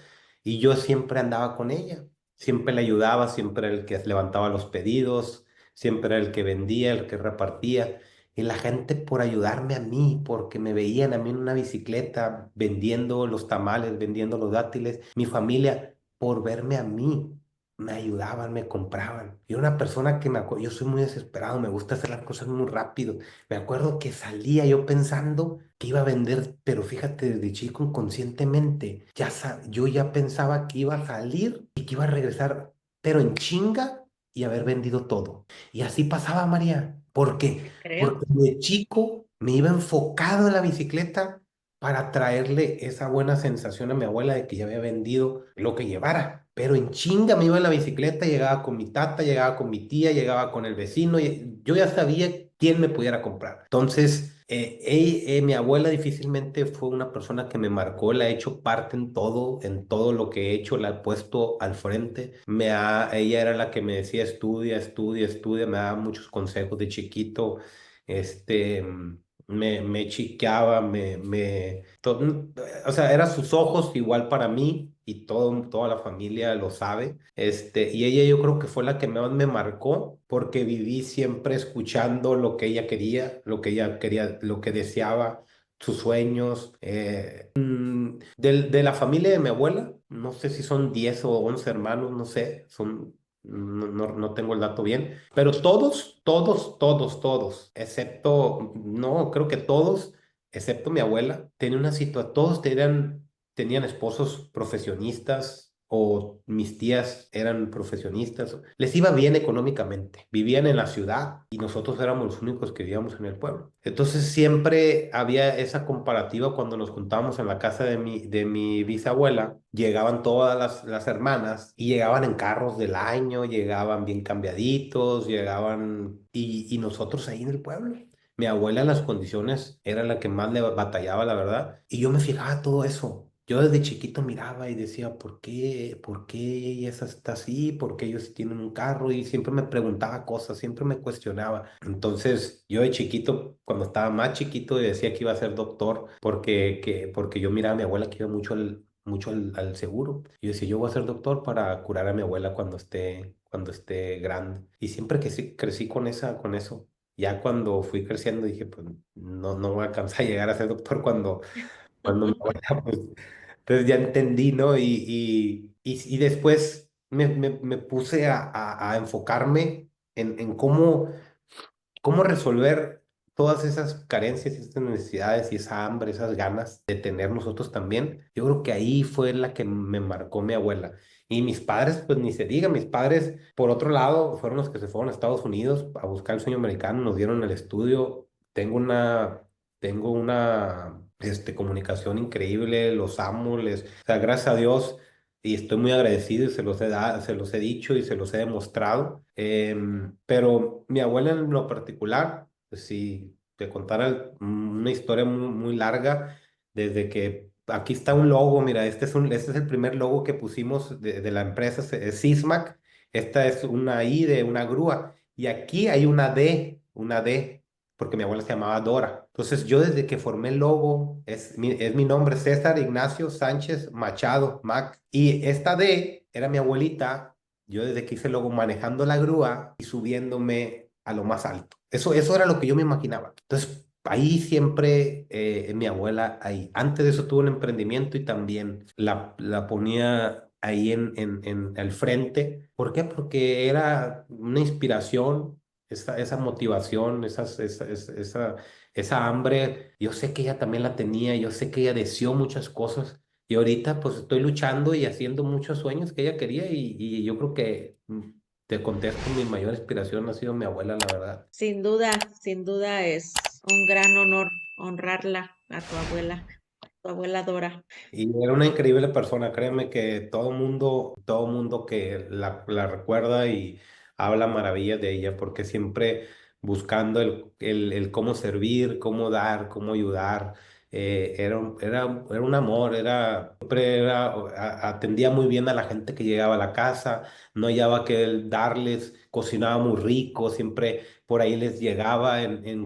Y yo siempre andaba con ella, siempre le ayudaba, siempre era el que levantaba los pedidos, siempre era el que vendía, el que repartía. Y la gente por ayudarme a mí, porque me veían a mí en una bicicleta vendiendo los tamales, vendiendo los dátiles, mi familia por verme a mí me ayudaban, me compraban. Y una persona yo soy muy desesperado, me gusta hacer las cosas muy rápido. Me acuerdo que salía yo pensando que iba a vender, pero fíjate, desde chico inconscientemente, yo ya pensaba que iba a salir y que iba a regresar, pero en chinga y haber vendido todo. Y así pasaba, María. ¿Por qué? Te creo. Porque de chico me iba enfocado en la bicicleta para traerle esa buena sensación a mi abuela de que ya había vendido lo que llevara. Pero en chinga me iba en la bicicleta, llegaba con mi tata, llegaba con mi tía, llegaba con el vecino, y yo ya sabía quién me pudiera comprar. Entonces, mi abuela difícilmente fue una persona que me marcó, la he hecho parte en todo lo que he hecho, la he puesto al frente. Ella era la que me decía, estudia, estudia, estudia, me daba muchos consejos de chiquito. este... me chiqueaba, o sea, eran sus ojos igual para mí y toda la familia lo sabe. Y ella yo creo que fue la que más me marcó porque viví siempre escuchando lo que ella quería, lo que deseaba, sus sueños. De la familia de mi abuela, no sé si son 10 o 11 hermanos, no sé, no tengo el dato bien, pero todos, excepto, no, creo que todos, excepto mi abuela, tenía una situación, todos tenían esposos profesionistas o mis tías eran profesionistas, les iba bien económicamente, vivían en la ciudad y nosotros éramos los únicos que vivíamos en el pueblo. Entonces siempre había esa comparativa cuando nos juntábamos en la casa de mi bisabuela, llegaban todas las hermanas y llegaban en carros del año, llegaban bien cambiaditos, llegaban y nosotros ahí en el pueblo. Mi abuela en las condiciones era la que más le batallaba, la verdad. Y yo me fijaba todo eso. Yo desde chiquito miraba y decía, ¿por qué ella está así? ¿Por qué ellos sí tienen un carro? Y siempre me preguntaba cosas, siempre me cuestionaba. Entonces, yo de chiquito, cuando estaba más chiquito, decía que iba a ser doctor porque yo miraba a mi abuela que iba mucho al seguro. Y yo decía, yo voy a ser doctor para curar a mi abuela cuando esté grande. Y siempre que sí, crecí con eso. Ya cuando fui creciendo dije, pues no voy a alcanzar a llegar a ser doctor cuando me vaya, pues. Entonces ya entendí, ¿no? Y después me puse a enfocarme en cómo resolver todas esas carencias, esas necesidades y esa hambre, esas ganas de tener nosotros también. Yo creo que ahí fue la que me marcó mi abuela. Y mis padres, pues ni se diga, mis padres, por otro lado, fueron los que se fueron a Estados Unidos a buscar el sueño americano, nos dieron el estudio. Tengo una comunicación increíble, los amo, o sea, gracias a Dios y estoy muy agradecido y se los he dicho y se los he demostrado. Pero mi abuela en lo particular, pues, si te contara una historia muy, muy larga, desde que aquí está un logo, mira, este es el primer logo que pusimos de la empresa, es Sismac. Esta es una I de una grúa y aquí hay una D, porque mi abuela se llamaba Dora. Entonces yo desde que formé el logo, es mi nombre, César Ignacio Sánchez Machado, Mac. Y esta D era mi abuelita, yo desde que hice el logo manejando la grúa y subiéndome a lo más alto. Eso era lo que yo me imaginaba. Entonces ahí siempre mi abuela ahí. Antes de eso tuve un emprendimiento y también la ponía ahí al frente. ¿Por qué? Porque era una inspiración, esa motivación, esa hambre. Yo sé que ella también la tenía, yo sé que ella deseó muchas cosas y ahorita pues estoy luchando y haciendo muchos sueños que ella quería y yo creo que te contesto, mi mayor inspiración ha sido mi abuela, la verdad. Sin duda es un gran honor honrarla a tu abuela Dora. Y era una increíble persona, créeme que todo mundo que la recuerda y habla maravillas de ella, porque siempre buscando el cómo servir, cómo dar, cómo ayudar. Era un amor, atendía muy bien a la gente que llegaba a la casa, no hallaba que darles, cocinaba muy rico, siempre por ahí les llegaba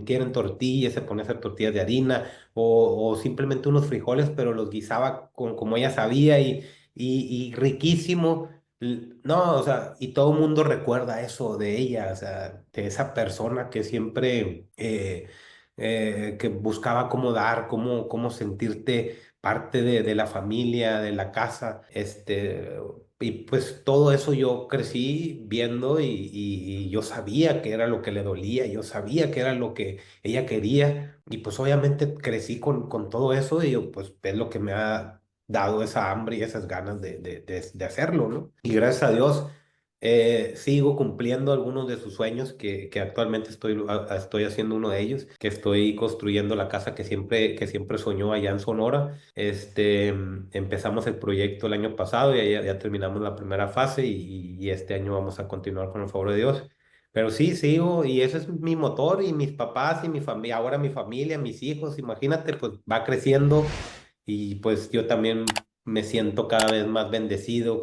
quieren tortillas, se ponía a hacer tortillas de harina o simplemente unos frijoles, pero los guisaba como ella sabía y riquísimo. No, o sea, y todo el mundo recuerda eso de ella, o sea, de esa persona que siempre que buscaba cómo dar, cómo sentirte parte de la familia, de la casa, y pues todo eso yo crecí viendo y yo sabía que era lo que le dolía, yo sabía que era lo que ella quería y pues obviamente crecí con todo eso y yo, pues es lo que me ha dado esa hambre y esas ganas de hacerlo, ¿no? Y gracias a Dios sigo cumpliendo algunos de sus sueños que actualmente estoy haciendo uno de ellos, que estoy construyendo la casa que siempre soñó allá en Sonora. Empezamos el proyecto el año pasado y ya terminamos la primera fase y este año vamos a continuar con el favor de Dios. Pero sí, sigo y ese es mi motor y mis papás y mi familia, ahora mi familia, mis hijos, imagínate, pues va creciendo y pues yo también me siento cada vez más bendecido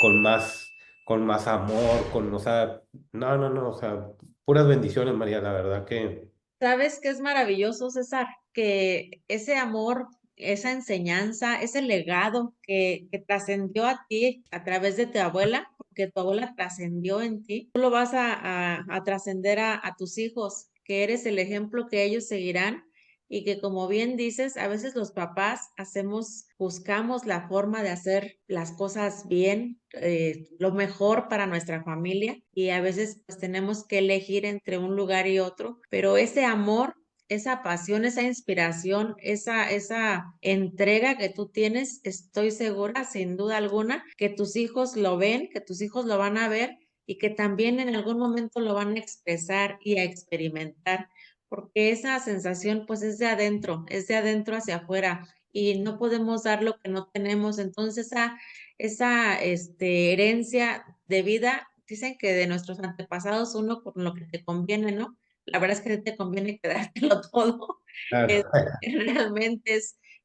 con más amor, o sea, no, o sea, puras bendiciones, María, la verdad que ¿Sabes qué es maravilloso, César? Que ese amor, esa enseñanza, ese legado que trascendió a ti a través de tu abuela, porque tu abuela trascendió en ti, tú lo vas a trascender a tus hijos, que eres el ejemplo que ellos seguirán y que como bien dices, a veces los papás buscamos la forma de hacer las cosas bien, lo mejor para nuestra familia y a veces pues tenemos que elegir entre un lugar y otro, pero ese amor, esa pasión, esa inspiración, esa entrega que tú tienes, estoy segura, sin duda alguna, que tus hijos lo ven, que tus hijos lo van a ver y que también en algún momento lo van a expresar y a experimentar porque esa sensación pues es de adentro hacia afuera y no podemos dar lo que no tenemos. Entonces esa herencia de vida, dicen que de nuestros antepasados uno con lo que te conviene, ¿no? La verdad es que te conviene quedártelo todo. Es- Claro. realmente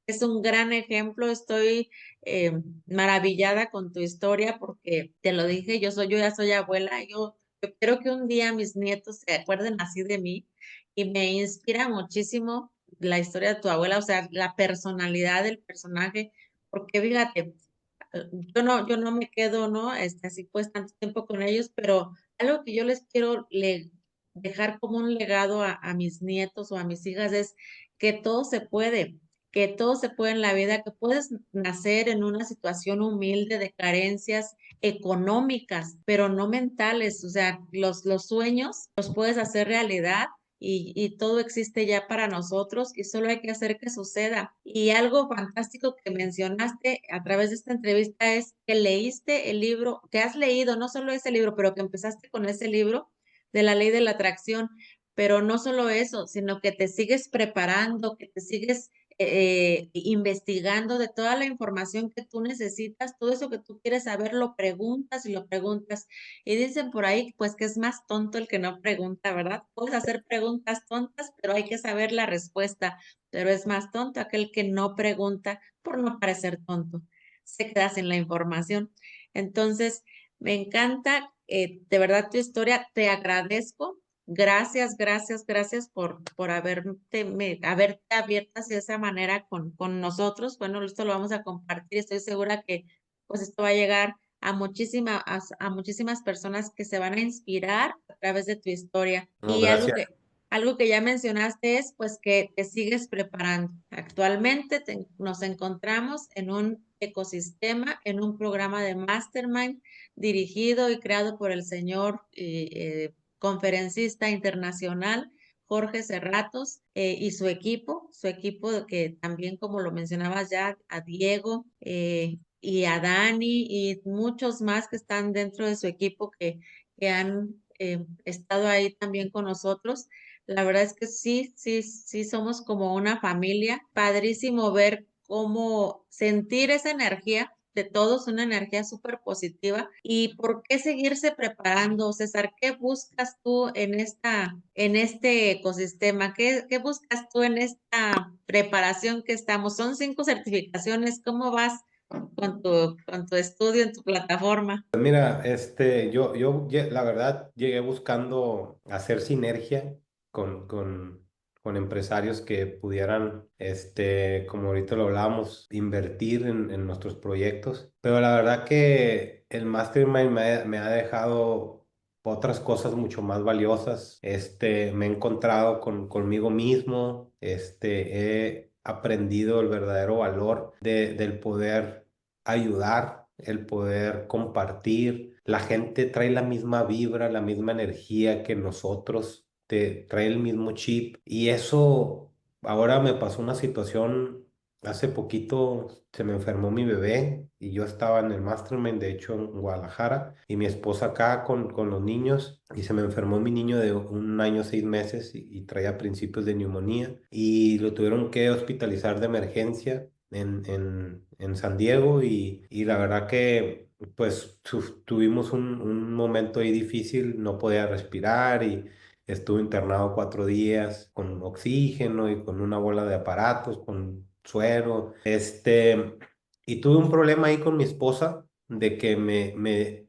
es un gran ejemplo. Estoy eh, maravillada con tu historia porque te lo dije, yo ya soy abuela, yo quiero que un día mis nietos se acuerden así de mí y me inspira muchísimo la historia de tu abuela, o sea, la personalidad del personaje, porque fíjate, yo no me quedo, ¿no? Así pues tanto tiempo con ellos, pero algo que yo les quiero dejar como un legado a mis nietos o a mis hijas es que todo se puede, que todo se puede en la vida, que puedes nacer en una situación humilde de carencias económicas, pero no mentales, o sea, los sueños los puedes hacer realidad y todo existe ya para nosotros y solo hay que hacer que suceda. Y algo fantástico que mencionaste a través de esta entrevista es que leíste el libro, que has leído no solo ese libro, pero que empezaste con ese libro de la ley de la atracción, pero no solo eso, sino que te sigues preparando, que te sigues investigando de toda la información que tú necesitas, todo eso que tú quieres saber, lo preguntas y lo preguntas. Y dicen por ahí, pues que es más tonto el que no pregunta, ¿verdad? Puedes hacer preguntas tontas, pero hay que saber la respuesta. Pero es más tonto aquel que no pregunta por no parecer tonto. Se queda sin la información. Entonces, me encanta de verdad tu historia. Te agradezco. Gracias, gracias, gracias por haberte abierto de esa manera con nosotros. Bueno, esto lo vamos a compartir. Estoy segura que pues esto va a llegar a muchísimas personas que se van a inspirar a través de tu historia. No, Y gracias. algo que ya mencionaste es pues que te sigues preparando. Actualmente nos encontramos en un ecosistema, en un programa de Mastermind dirigido y creado por el señor conferencista internacional Jorge Serratos y su equipo que también como lo mencionabas ya, a Diego y a Dani y muchos más que están dentro de su equipo que han estado ahí también con nosotros. La verdad es que sí somos como una familia. Padrísimo ver cómo sentir esa energía de todos, una energía súper positiva. ¿Y por qué seguirse preparando, César? ¿Qué buscas tú en este ecosistema? ¿Qué buscas tú en esta preparación que estamos? Son 5 certificaciones. ¿Cómo vas con tu estudio en tu plataforma? Pues mira, la verdad llegué buscando hacer sinergia con, con, con empresarios que pudieran, como ahorita lo hablábamos, invertir en nuestros proyectos. Pero la verdad que el Mastermind me ha dejado otras cosas mucho más valiosas. Me he encontrado conmigo mismo, he aprendido el verdadero valor del poder ayudar, el poder compartir. La gente trae la misma vibra, la misma energía que nosotros, trae el mismo chip. Y eso, ahora me pasó una situación, hace poquito se me enfermó mi bebé y yo estaba en el Mastermind, de hecho en Guadalajara, y mi esposa acá con los niños, y se me enfermó mi niño de 1 año 6 meses y traía principios de neumonía y lo tuvieron que hospitalizar de emergencia en San Diego y la verdad que pues tuvimos un momento ahí difícil, no podía respirar y estuve internado 4 días con oxígeno y con una bola de aparatos, con suero, y tuve un problema ahí con mi esposa de que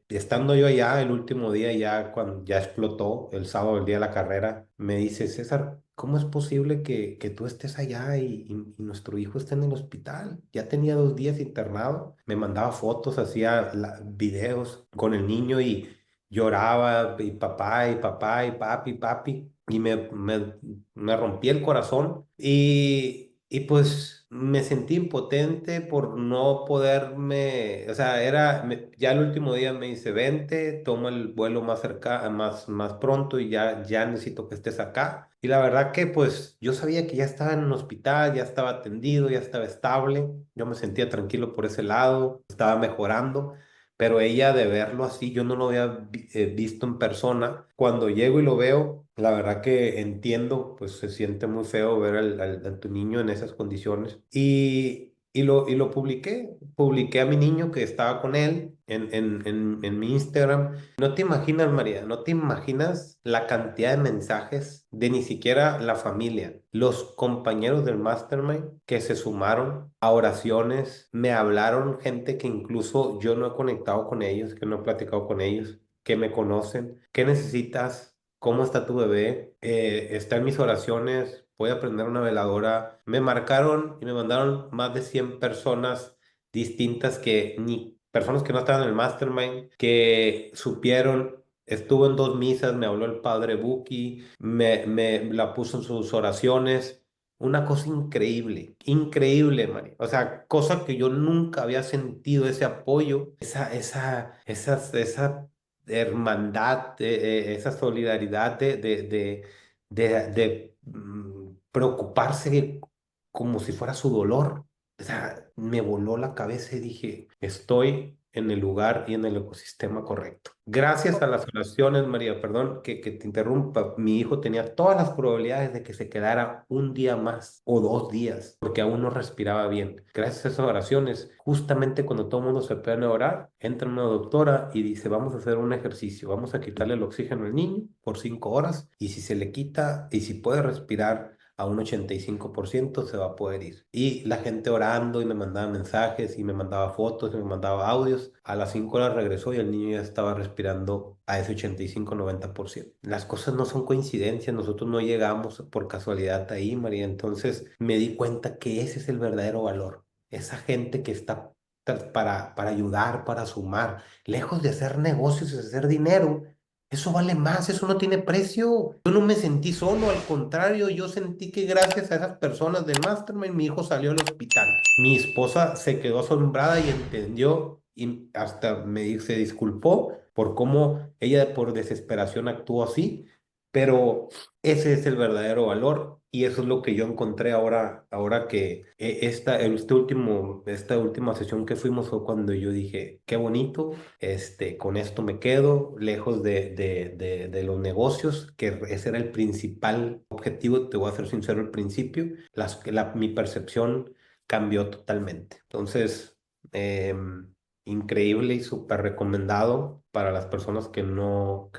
estando yo allá el último día, ya cuando ya explotó, el sábado, el día de la carrera, me dice, César, ¿cómo es posible que tú estés allá y nuestro hijo esté en el hospital? Ya tenía 2 días internado, me mandaba fotos, hacía videos con el niño y lloraba, y papá, y papi, papi, y me rompí el corazón y pues me sentí impotente por no poderme, o sea, ya el último día me dice, vente, toma el vuelo más cerca, más pronto y ya necesito que estés acá. Y la verdad que pues yo sabía que ya estaba en un hospital, ya estaba atendido, ya estaba estable, yo me sentía tranquilo por ese lado, estaba mejorando. Pero ella de verlo así, yo no lo había visto en persona. Cuando llego y lo veo, la verdad que entiendo, pues se siente muy feo ver a tu niño en esas condiciones. Y lo publiqué a mi niño que estaba con él en mi Instagram. No te imaginas, María, no te imaginas la cantidad de mensajes de ni siquiera la familia, los compañeros del Mastermind que se sumaron a oraciones, me hablaron gente que incluso yo no he conectado con ellos, que no he platicado con ellos, que me conocen. ¿Qué necesitas? ¿Cómo está tu bebé? Está en mis oraciones. Voy a prender una veladora. Me marcaron y me mandaron más de 100 personas distintas que ni personas que no estaban en el mastermind, que supieron. Estuvo en 2 misas, me habló el padre Buki, me la puso en sus oraciones. Una cosa increíble, increíble, María. O sea, cosa que yo nunca había sentido ese apoyo, esa hermandad, esa solidaridad de preocuparse como si fuera su dolor. O sea, me voló la cabeza y dije, estoy en el lugar y en el ecosistema correcto. Gracias a las oraciones, María, perdón que te interrumpa, mi hijo tenía todas las probabilidades de que se quedara un día más o 2 días, porque aún no respiraba bien. Gracias a esas oraciones, justamente cuando todo el mundo se pone a orar, entra una doctora y dice, vamos a hacer un ejercicio, vamos a quitarle el oxígeno al niño por 5 horas y si se le quita y si puede respirar a un 85% se va a poder ir. Y la gente orando y me mandaba mensajes y me mandaba fotos y me mandaba audios. A las 5 horas regresó y el niño ya estaba respirando a ese 85-90%. Las cosas no son coincidencias, nosotros no llegamos por casualidad ahí, María. Entonces me di cuenta que ese es el verdadero valor. Esa gente que está para ayudar, para sumar, lejos de hacer negocios y hacer dinero. Eso vale más, eso no tiene precio. Yo no me sentí solo, al contrario, yo sentí que gracias a esas personas del Mastermind mi hijo salió al hospital. Mi esposa se quedó asombrada y entendió y hasta se disculpó por cómo ella por desesperación actuó así, pero ese es el verdadero valor y eso es lo que yo encontré ahora que esta última sesión que fuimos fue cuando yo dije, qué bonito, con esto me quedo, lejos de los negocios, que ese era el principal objetivo, te voy a ser sincero al principio, mi percepción cambió totalmente. Entonces, increíble y súper recomendado para las personas que no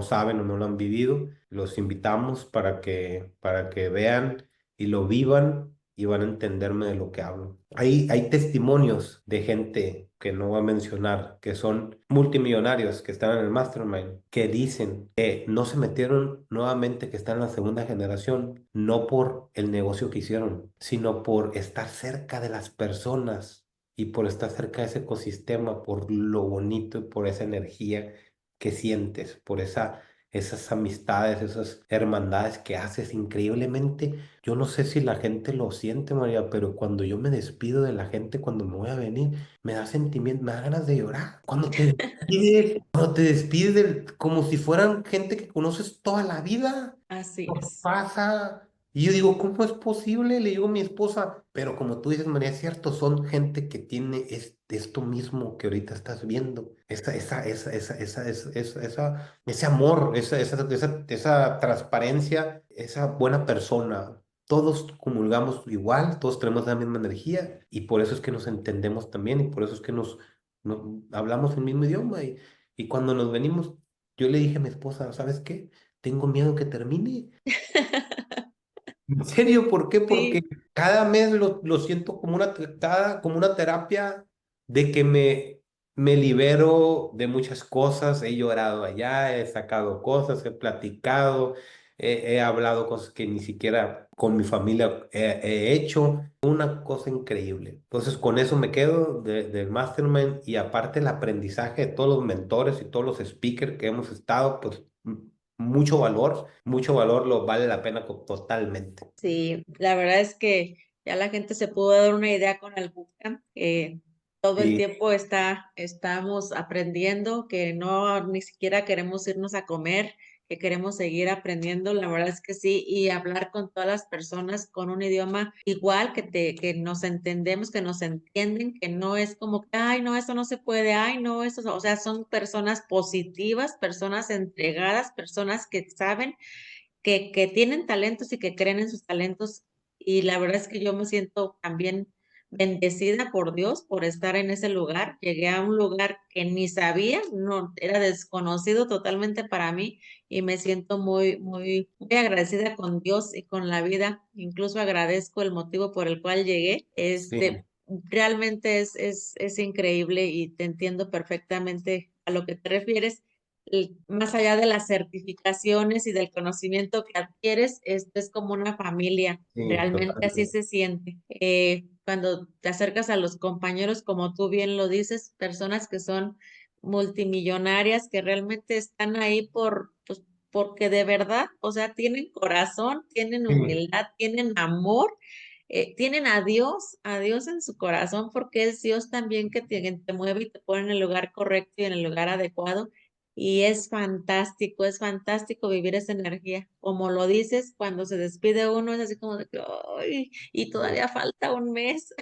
saben o no lo han vivido. Los invitamos para que vean y lo vivan y van a entenderme de lo que hablo. Hay testimonios de gente que no voy a mencionar, que son multimillonarios, que están en el Mastermind, que dicen que no se metieron nuevamente, que están en la segunda generación, no por el negocio que hicieron, sino por estar cerca de las personas y por estar cerca de ese ecosistema, por lo bonito y por esa energía que sientes, por esas amistades, esas hermandades que haces increíblemente. Yo no sé si la gente lo siente, María, pero cuando yo me despido de la gente, cuando me voy a venir, me da sentimiento, me da ganas de llorar. Cuando te despides como si fueran gente que conoces toda la vida. Así ¿Qué es. pasa? Y yo digo, ¿cómo es posible? Le digo a mi esposa, pero como tú dices, María, es cierto, son gente que tiene esto mismo que ahorita estás viendo, ese amor, esa transparencia, esa buena persona. Todos comulgamos igual, todos tenemos la misma energía y por eso es que nos entendemos también y por eso es que hablamos el mismo idioma y cuando nos venimos, yo le dije a mi esposa, ¿sabes qué? Tengo miedo que termine. ¿En serio? ¿Por qué? Porque Sí, cada mes lo siento como una terapia de que me libero de muchas cosas, he llorado allá, he sacado cosas, he platicado, he hablado cosas que ni siquiera con mi familia he hecho, una cosa increíble. Entonces con eso me quedo del Mastermind y aparte el aprendizaje de todos los mentores y todos los speakers que hemos estado, pues mucho valor lo vale la pena totalmente. Sí, la verdad es que ya la gente se pudo dar una idea con el bootcamp, que todo el Sí, tiempo estamos aprendiendo, que no ni siquiera queremos irnos a comer, que queremos seguir aprendiendo, la verdad es que sí, y hablar con todas las personas con un idioma igual, que nos entendemos, que nos entienden, que no es como que, ay, no, eso no se puede, ay, no, eso, o sea, son personas positivas, personas entregadas, personas que saben que tienen talentos y que creen en sus talentos. Y la verdad es que yo me siento también bendecida por Dios por estar en ese lugar. Llegué a un lugar que ni sabía, no era desconocido totalmente para mí y me siento muy agradecida con Dios y con la vida. Incluso agradezco el motivo por el cual llegué. sí, Realmente es increíble y te entiendo perfectamente a lo que te refieres más allá de las certificaciones y del conocimiento que adquieres, esto es como una familia, sí, realmente así totalmente. se siente. Cuando te acercas a los compañeros, como tú bien lo dices, personas que son multimillonarias, que realmente están ahí pues, porque de verdad, o sea, tienen corazón, tienen Sí. humildad, tienen amor. Tienen a Dios en su corazón porque es Dios también que te mueve y te pone en el lugar correcto y en el lugar adecuado y es fantástico vivir esa energía. Como lo dices, cuando se despide uno es así como de que, "Ay, y todavía falta un mes."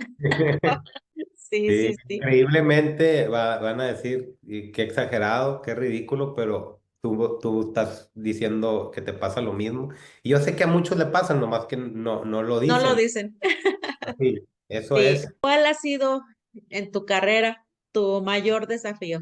Sí, Sí, sí, sí. increíblemente van a decir y qué exagerado, qué ridículo, pero tú estás diciendo que te pasa lo mismo. Y yo sé que a muchos le pasa, nomás que no lo No lo dicen. dicen. Sí, eso Sí. es. ¿Cuál ha sido en tu carrera tu mayor desafío?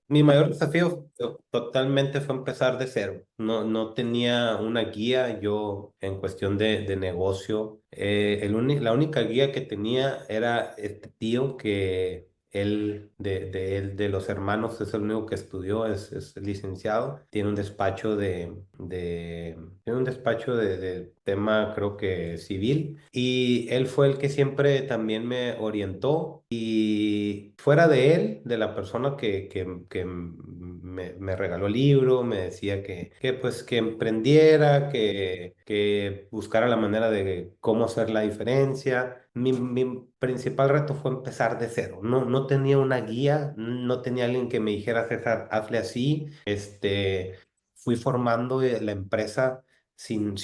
Mi mayor desafío totalmente fue empezar de cero. No tenía una guía yo en cuestión de negocio. La única guía que tenía era este tío que él, de los hermanos, es el único que estudió, es licenciado. Tiene un despacho tiene un despacho de tema, creo que civil. Y él fue el que siempre también me orientó. Y fuera de él, de la persona que me regaló el libro, me decía pues que emprendiera, que buscara la manera de cómo hacer la diferencia. Mi principal reto fue empezar de cero. No tenía una guía, no tenía alguien que me dijera, César, hazle así. Fui formando la empresa sin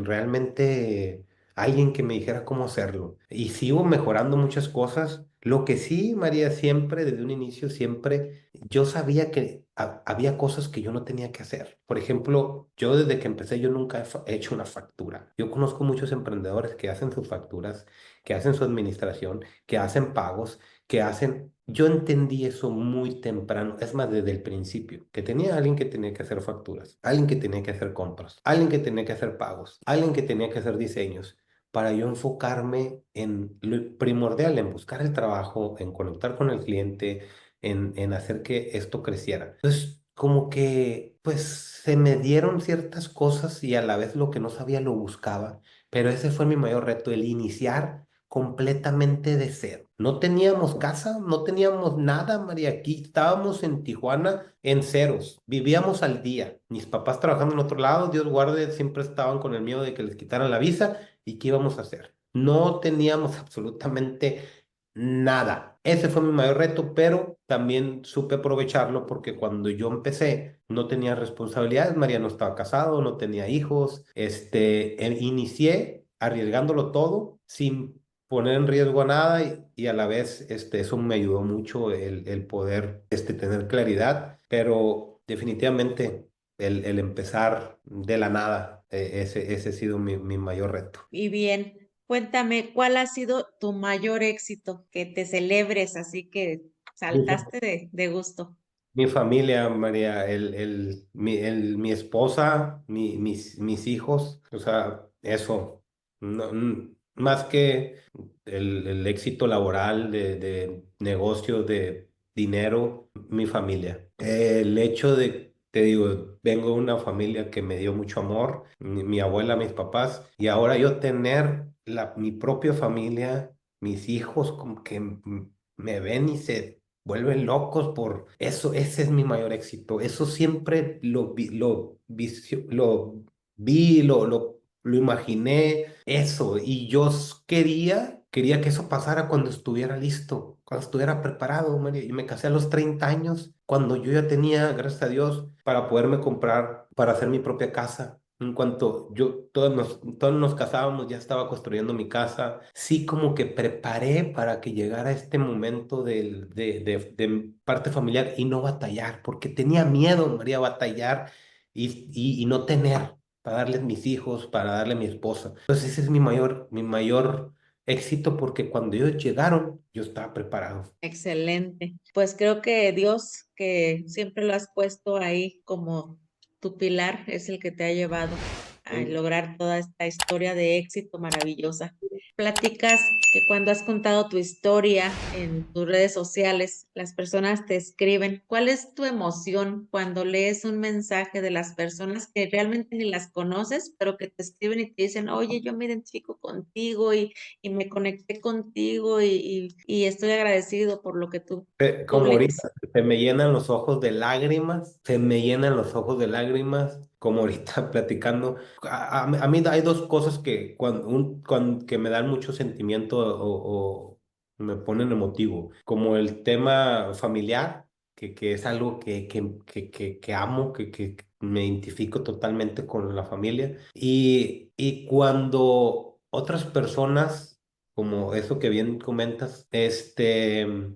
realmente alguien que me dijera cómo hacerlo. Y sigo mejorando muchas cosas. Lo que sí, María, siempre, desde un inicio, siempre, yo sabía que había cosas que yo no tenía que hacer. Por ejemplo, yo desde que empecé, yo nunca he hecho una factura. Yo conozco muchos emprendedores que hacen sus facturas, que hacen su administración, que hacen pagos, que hacen... Yo entendí eso muy temprano, es más, desde el principio, que tenía alguien que tenía que hacer facturas, alguien que tenía que hacer compras, alguien que tenía que hacer pagos, alguien que tenía que hacer diseños para yo enfocarme en lo primordial, en buscar el trabajo, en conectar con el cliente, en hacer que esto creciera. Entonces, como que, pues, se me dieron ciertas cosas y a la vez lo que no sabía lo buscaba, pero ese fue mi mayor reto, el iniciar completamente de cero. No teníamos casa, no teníamos nada, María. Aquí estábamos en Tijuana en ceros, vivíamos al día. Mis papás trabajando en otro lado, Dios guarde, siempre estaban con el miedo de que les quitaran la visa. ¿Y qué íbamos a hacer? No teníamos absolutamente nada. Ese fue mi mayor reto, pero también supe aprovecharlo porque cuando yo empecé no tenía responsabilidades, María no estaba casado, no tenía hijos, inicié arriesgándolo todo sin poner en riesgo a nada y a la vez eso me ayudó mucho el poder tener claridad, pero definitivamente el empezar de la nada, ese ha sido mi mayor reto. Y bien, cuéntame, ¿cuál ha sido tu mayor éxito que te celebres así que Mi, saltaste de gusto? mi familia, María, mi esposa, mis hijos, o sea, eso, más que el éxito laboral de negocio, de dinero, mi familia. El hecho de, te digo, vengo de una familia que me dio mucho amor, mi abuela, mis papás, y ahora yo tener mi propia familia, mis hijos como que me ven y se vuelven locos por eso. Ese es mi mayor éxito. Eso siempre lo imaginé, eso. Y yo quería que eso pasara cuando estuviera listo, cuando estuviera preparado, María. Y me casé a los 30 años, cuando yo ya tenía, gracias a Dios, para poderme comprar, para hacer mi propia casa. En cuanto todos nos casábamos, ya estaba construyendo mi casa. Sí, como que preparé para que llegara este momento de parte familiar y no batallar, porque tenía miedo, María, batallar y no tener para darles mis hijos, para darle a mi esposa. Entonces ese es mi mayor éxito, porque cuando ellos llegaron, yo estaba preparado. Excelente. Pues creo que Dios, que siempre lo has puesto ahí como tu pilar, es el que te ha llevado a Sí. lograr toda esta historia de éxito maravillosa. Platicas que cuando has contado tu historia en tus redes sociales, las personas te escriben. ¿Cuál es tu emoción cuando lees un mensaje de las personas que realmente ni las conoces, pero que te escriben y te dicen, oye, yo me identifico contigo y me conecté contigo y estoy agradecido por lo que tú Como publicas? ahorita, se me llenan los ojos de lágrimas, se me llenan los ojos de lágrimas, como ahorita platicando. A mí hay dos cosas que me dan mucho sentimiento o me ponen emotivo, como el tema familiar, que es algo que amo, que me identifico totalmente con la familia, y cuando otras personas, como eso que bien comentas,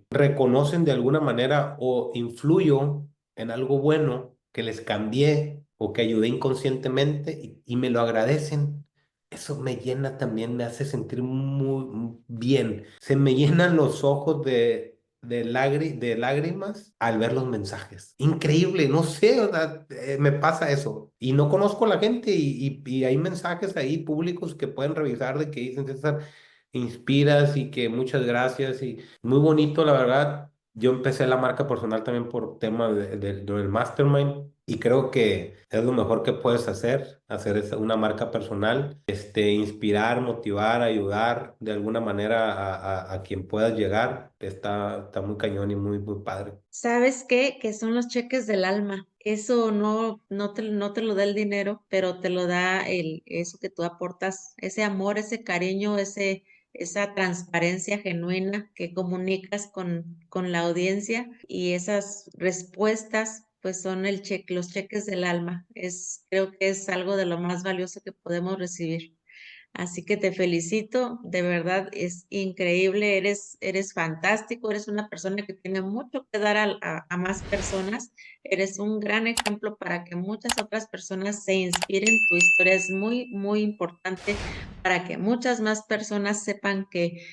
reconocen de alguna manera o influyo en algo bueno que les cambié o que ayudé inconscientemente y me lo agradecen. Eso me llena también, me hace sentir muy bien. Se me llenan los ojos de lágrimas al ver los mensajes. Increíble, no sé, o sea, me pasa eso. Y no conozco a la gente y hay mensajes ahí públicos que pueden revisar de que dicen, César, inspiras y que muchas gracias y muy bonito, la verdad. Yo empecé la marca personal también por tema del Mastermind y creo que es lo mejor que puedes hacer una marca personal, inspirar, motivar, ayudar de alguna manera a quien puedas llegar. Está muy cañón y muy padre. ¿Sabes qué? Que son los cheques del alma. Eso no te lo da el dinero, pero te lo da eso que tú aportas, ese amor, ese cariño, esa transparencia genuina que comunicas con la audiencia y esas respuestas, pues son los cheques del alma. Creo que es algo de lo más valioso que podemos recibir. Así que te felicito, de verdad es increíble, eres fantástico, eres una persona que tiene mucho que dar a más personas, eres un gran ejemplo para que muchas otras personas se inspiren. Tu historia es muy importante para que muchas más personas sepan que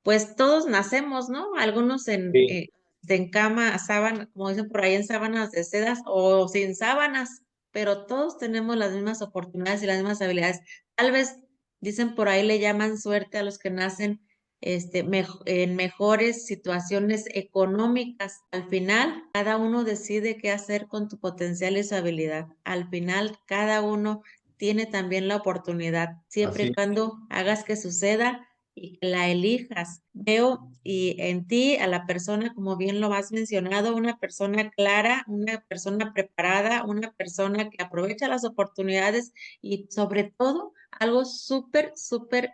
pues todos nacemos, ¿no? Algunos Sí, en cama, sábana, como dicen por ahí, en sábanas de sedas o sin sábanas, pero todos tenemos las mismas oportunidades y las mismas habilidades. Tal vez, dicen por ahí, le llaman suerte a los que nacen en mejores situaciones económicas. Al final, cada uno decide qué hacer con tu potencial y su habilidad. Al final, cada uno tiene también la oportunidad, siempre y así. cuando hagas que suceda y que la elijas. Veo y en ti a la persona, como bien lo has mencionado, una persona clara, una persona preparada, una persona que aprovecha las oportunidades y sobre todo algo súper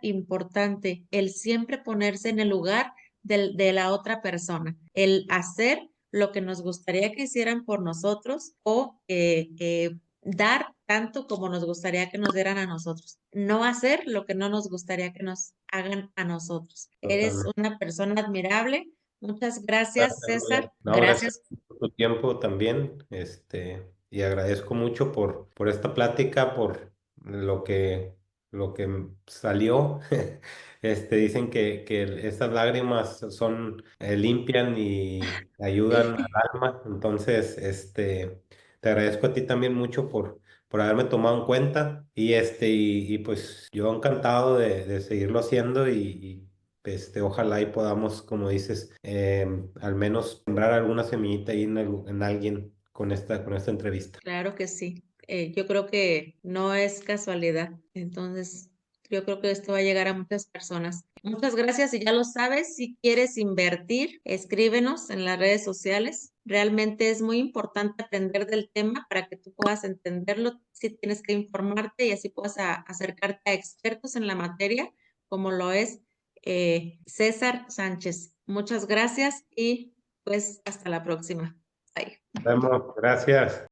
importante, el siempre ponerse en el lugar de la otra persona, el hacer lo que nos gustaría que hicieran por nosotros o dar tanto como nos gustaría que nos dieran a nosotros. No hacer lo que no nos gustaría que nos hagan a nosotros. Eres Totalmente. una persona admirable. Muchas gracias, Gracias, César. María. No, gracias Gracias. por tu tiempo también, y agradezco mucho por esta plática, por lo que salió. Dicen que estas lágrimas limpian y ayudan al Sí. alma. Entonces, te agradezco a ti también mucho por haberme tomado en cuenta y pues yo encantado de seguirlo haciendo Ojalá y podamos, como dices, al menos sembrar alguna semillita ahí en alguien con esta entrevista. Claro que sí. Yo creo que no es casualidad. Entonces, yo creo que esto va a llegar a muchas personas. Muchas gracias y ya lo sabes, si quieres invertir, escríbenos en las redes sociales. Realmente es muy importante aprender del tema para que tú puedas entenderlo. Si tienes que informarte y así puedas acercarte a expertos en la materia, como lo es César Sánchez. Muchas gracias y pues hasta la próxima. Bye. Nos vemos, gracias.